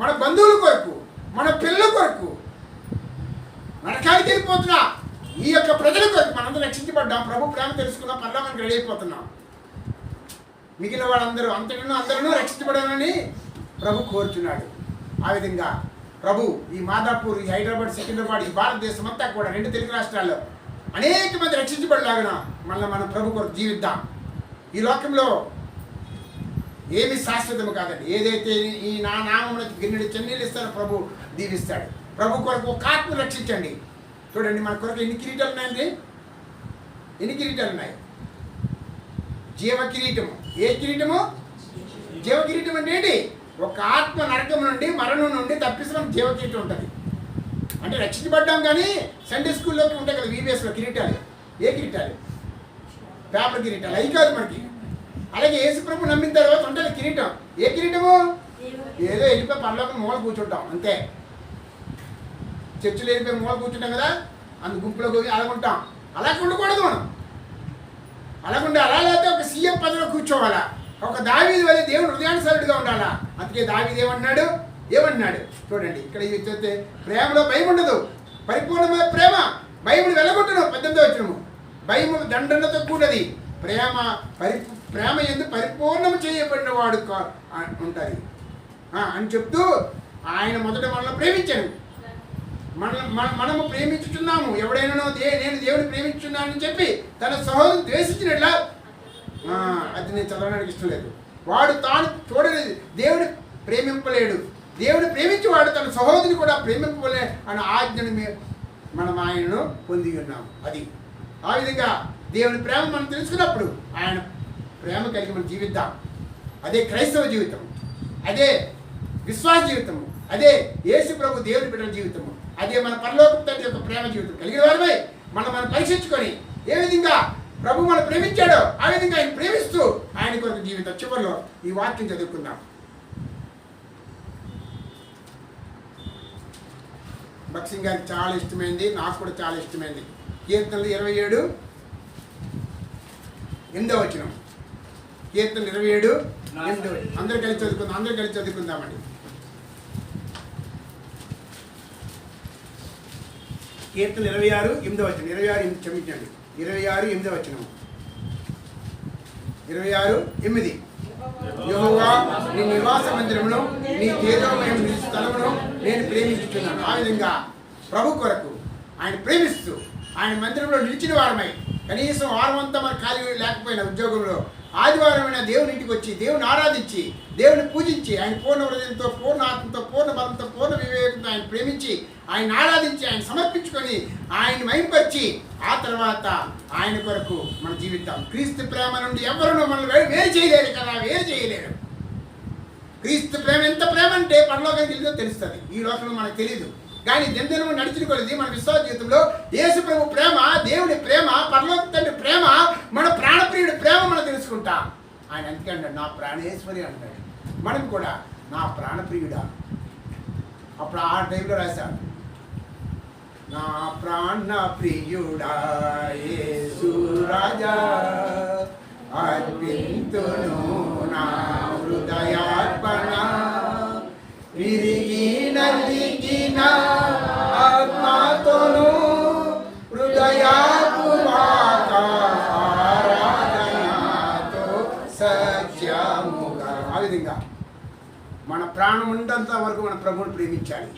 మన బంధువుల కొరకు, మన పిల్లల కొరకు, నరకానికి వెళ్ళిపోతున్నా ఈ యొక్క ప్రజల కొరకు మనందరూ రక్షించబడ్డాం. ప్రభు ప్రేమ తెలుసుకున్నాం, పరలోకానికి రెడీ అయిపోతున్నాం. మిగిలిన వాళ్ళందరూ అందరూ రక్షించబడాలని ప్రభు కోరుచున్నాడు. ఆ విధంగా ప్రభు ఈ మాదాపూర్, ఈ హైదరాబాద్, సికింద్రాబాద్, ఈ భారతదేశం అంతా కూడా 2 తెలుగు రాష్ట్రాల్లో అనేక మంది రక్షించబడలాగిన మళ్ళీ మనం ప్రభు కొరకు జీవిద్దాం. ఈ లోకంలో ఏమి శాశ్వతము కాదండి. ఏదైతే ఈ నా నామమున గిన్నెడు చెన్నీళ్ళు ఇస్తారో ప్రభు దీవిస్తాడు. ప్రభు కొరకు ఒక ఆత్మ రక్షించండి. చూడండి మన కొరకు ఎన్ని కిరీటాలు ఉన్నాయండి? ఎన్ని కిరీటాలు ఉన్నాయి? జీవ కిరీటము. ఏ కిరీటము? జీవ కిరీటం అంటే ఏంటి? ఒక ఆత్మ నరకం నుండి, మరణం నుండి తప్పిస్తే జీవ కిరీటం ఉంటుంది. అంటే రక్షించబడ్డాం, కానీ సండే స్కూల్లోకి ఉంటాయి కదా VBSలో కిరీటాలు. ఏ కిరీటాలు? పేపర్ కిరీటాలు. అవి కాదు మనకి. అలాగే యేసు ప్రభు నమ్మిన తర్వాత ఉంటుంది కిరీటం. ఏ కిరీటము? ఏదో వెళ్ళిపోయి పరలోకం మూల కూర్చుంటాం అంతే. చర్చిలో వెళ్ళిపోయి మూల కూర్చుంటాం కదా, అందు గుంపులో పోయి అలాగుంటాం. అలా ఉండకూడదు మనం. అలాగుండే అలా లేకపోతే ఒక సీఎం పదవిలో కూర్చోవాలా. ఒక దావీదు వల్ల దేవుడు హృదయానుసారుడిగా ఉండాలా. అందుకే దావీదు ఏమన్నాడు చూడండి. ఇక్కడ చూస్తే ప్రేమలో భయం ఉండదు, పరిపూర్ణమైన ప్రేమ భయముడు వెళ్ళగొట్టను. 18వ వచనము, భయము దండనతో కూడది, ప్రేమ ఎందు పరిపూర్ణము చేయబడిన వాడు ఉంటుంది అని చెప్తూ ఆయన మొదట మనల్ని ప్రేమించాను. మనము ప్రేమించుచున్నాము. ఎవడైనా నేను దేవుని ప్రేమించున్నానని చెప్పి తన సహోదరుని ద్వేషించినట్లా, అది నేను చదవడానికి ఇష్టం లేదు. వాడు తాను చూడలేదు, దేవుని ప్రేమింపలేడు. దేవుని ప్రేమించి వాడు తన సహోదరుని కూడా ప్రేమింపలే అనే ఆజ్ఞను మనం ఆయనను పొంది ఉన్నాము. అది ఆ విధంగా దేవుని ప్రేమ మనం తెలుసుకున్నప్పుడు ఆయన ప్రేమ కలిగి మనం జీవిద్దాం. అదే క్రైస్తవ జీవితం, అదే విశ్వాస జీవితము, అదే యేసు ప్రభు దేవుని బిడ్డల జీవితము, అదే మన పరలోక తండ్రి యొక్క ప్రేమ జీవితం కలిగిన వారమై మనం పరీక్షించుకొని ఏ విధంగా ప్రభు మనం ప్రేమించాడో ఆ విధంగా ఆయన ప్రేమిస్తూ ఆయన కొరకు జీవితం. చివరిలో ఈ వాక్యం చదువుకుందాం. భక్సింగ్ గారికి చాలా ఇష్టమైంది, నాకు కూడా చాలా ఇష్టమైంది. కీర్తనలు 27 8వ వచనం. కీర్తనలు 27 8వ. అందరూ కలిసి చదువుకుందామండి. కీర్తన 26 8వ వచనం. 26 క్షమించండి, 26 8వ వచనం. 26 8. యెహోవా నీ నివాస మందిరమును, నీ తేజోమయ స్థలమును నేను ప్రేమించుతున్నాను. ఆ విధంగా ప్రభు కొరకు ఆయన ప్రేమిస్తూ ఆయన మందిరంలో నిలిచిన వారమై, కనీసం వారం అంతా మన ఖాళీ లేకపోయినా ఉద్యోగంలో ఆదివారమైన దేవుని ఇంటికి వచ్చి దేవుని ఆరాధించి దేవుని పూజించి ఆయన పూర్ణ హృదయంతో, పూర్ణ ఆత్మతో, పూర్ణ బలంతో, పూర్ణ వివేకంతో ఆయన ప్రేమించి ఆయన ఆరాధించి ఆయన సమర్పించుకొని ఆయన మహింపరిచి ఆ తర్వాత ఆయన కొరకు మన జీవితం. క్రీస్తు ప్రేమ నుండి ఎవరు మనల్ని వేరు చేయలేరు కదా, వేరు చేయలేరు. క్రీస్తు ప్రేమ ఎంత ప్రేమ అంటే పరలోకానికి వెళ్ళిందో తెలుస్తుంది, ఈ లోకంలో మనకు తెలియదు. కానీ దినదినము నడిచిన కొలది మన విశ్వాస జీవితంలో యేసు ప్రభు ప్రేమ, దేవుడి ప్రేమ, పరలోక తండ్రి ప్రేమ, మన ప్రాణప్రియుడి ప్రేమ మనం తెలుసుకుంటాం. ఆయన అందుకే అంటాడు నా ప్రాణేశ్వరి అంటాడు. మనం కూడా నా ప్రాణప్రియుడా. అప్పుడు ఆ టైంలో రాశాడు నా ప్రాణ ప్రియుడా యేసు రాజా అర్పింతును నా హృదయార్పణ విరిగి నలిగిన ఆత్మతోను హృదయాత్మక ఆరాధనతో సత్యముగా. ఆ విధంగా మన ప్రాణం ఉన్నంత వరకు మన ప్రభువుని ప్రేమించాలి.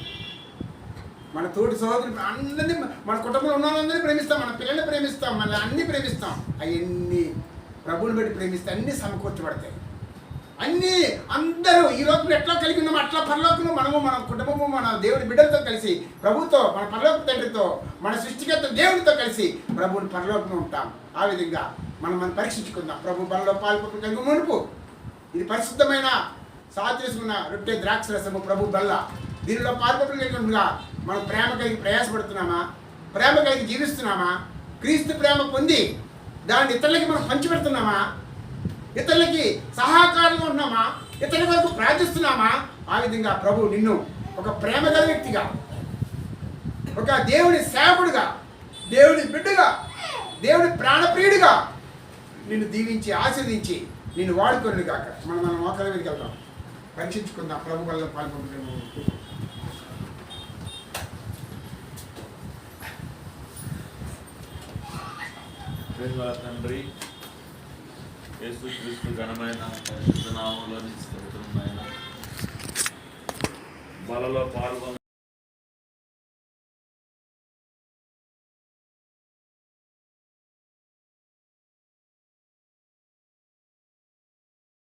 మన తోటి సహోదరులు అందరినీ, మన కుటుంబంలో ఉన్న వాళ్ళందరినీ ప్రేమిస్తాం, మన పిల్లల్ని ప్రేమిస్తాం, మన అన్నీ ప్రేమిస్తాం. అవన్నీ ప్రభువుని బట్టి ప్రేమిస్తే అన్నీ సమకూర్చబడతాయి. అన్నీ అందరూ ఈ లోకంలో ఎట్లా కలిగి ఉన్నామో అట్లా పరలోకము మనము, మన కుటుంబము, మన దేవుడి బిడ్డలతో కలిసి ప్రభుతో, మన పరలోక తండ్రితో, మన సృష్టికర్త దేవుడితో కలిసి ప్రభువుని పరలోకంలో ఉంటాం. ఆ విధంగా మనం పరీక్షించుకుందాం. ప్రభు బలలో పాల్పొట్టు కలిగి మునుపు ఇది పరిశుద్ధమైన సాత్వికున్న రొట్టె ద్రాక్ష రసము ప్రభు బల్ల. దీనిలో పాల్పొట్టు కలిగి ఉండగా మనం ప్రేమ కలిగి ప్రయాసపడుతున్నామా, ప్రేమ కలిగి జీవిస్తున్నామా, క్రీస్తు ప్రేమ పొంది దాన్ని ఇతరులకి మనం పంచిపెడుతున్నామా, ఇతరులకి సహకారంగా ఉన్నామా, ఇతరుల వరకు ప్రార్థిస్తున్నామా? ఆ విధంగా ప్రభు నిన్ను ఒక ప్రేమ గల వ్యక్తిగా, ఒక దేవుని సేవకుడిగా, దేవుని బిడ్డగా, దేవుని ప్రాణప్రియుడిగా నిన్ను దీవించి ఆశీర్వదించి నిన్ను వాడుకొని కాక మనం మోకాళ్ళ మీదకి వెళ్దాం. పరీక్షించుకుందాం. ప్రభు వల్ల పాల్గొంటున్నాము. తండ్రి యేసుక్రీస్తు ఘనమైన పరిశుద్ధ నామములోని స్తోత్రమైన బలలో పాల్గొన్న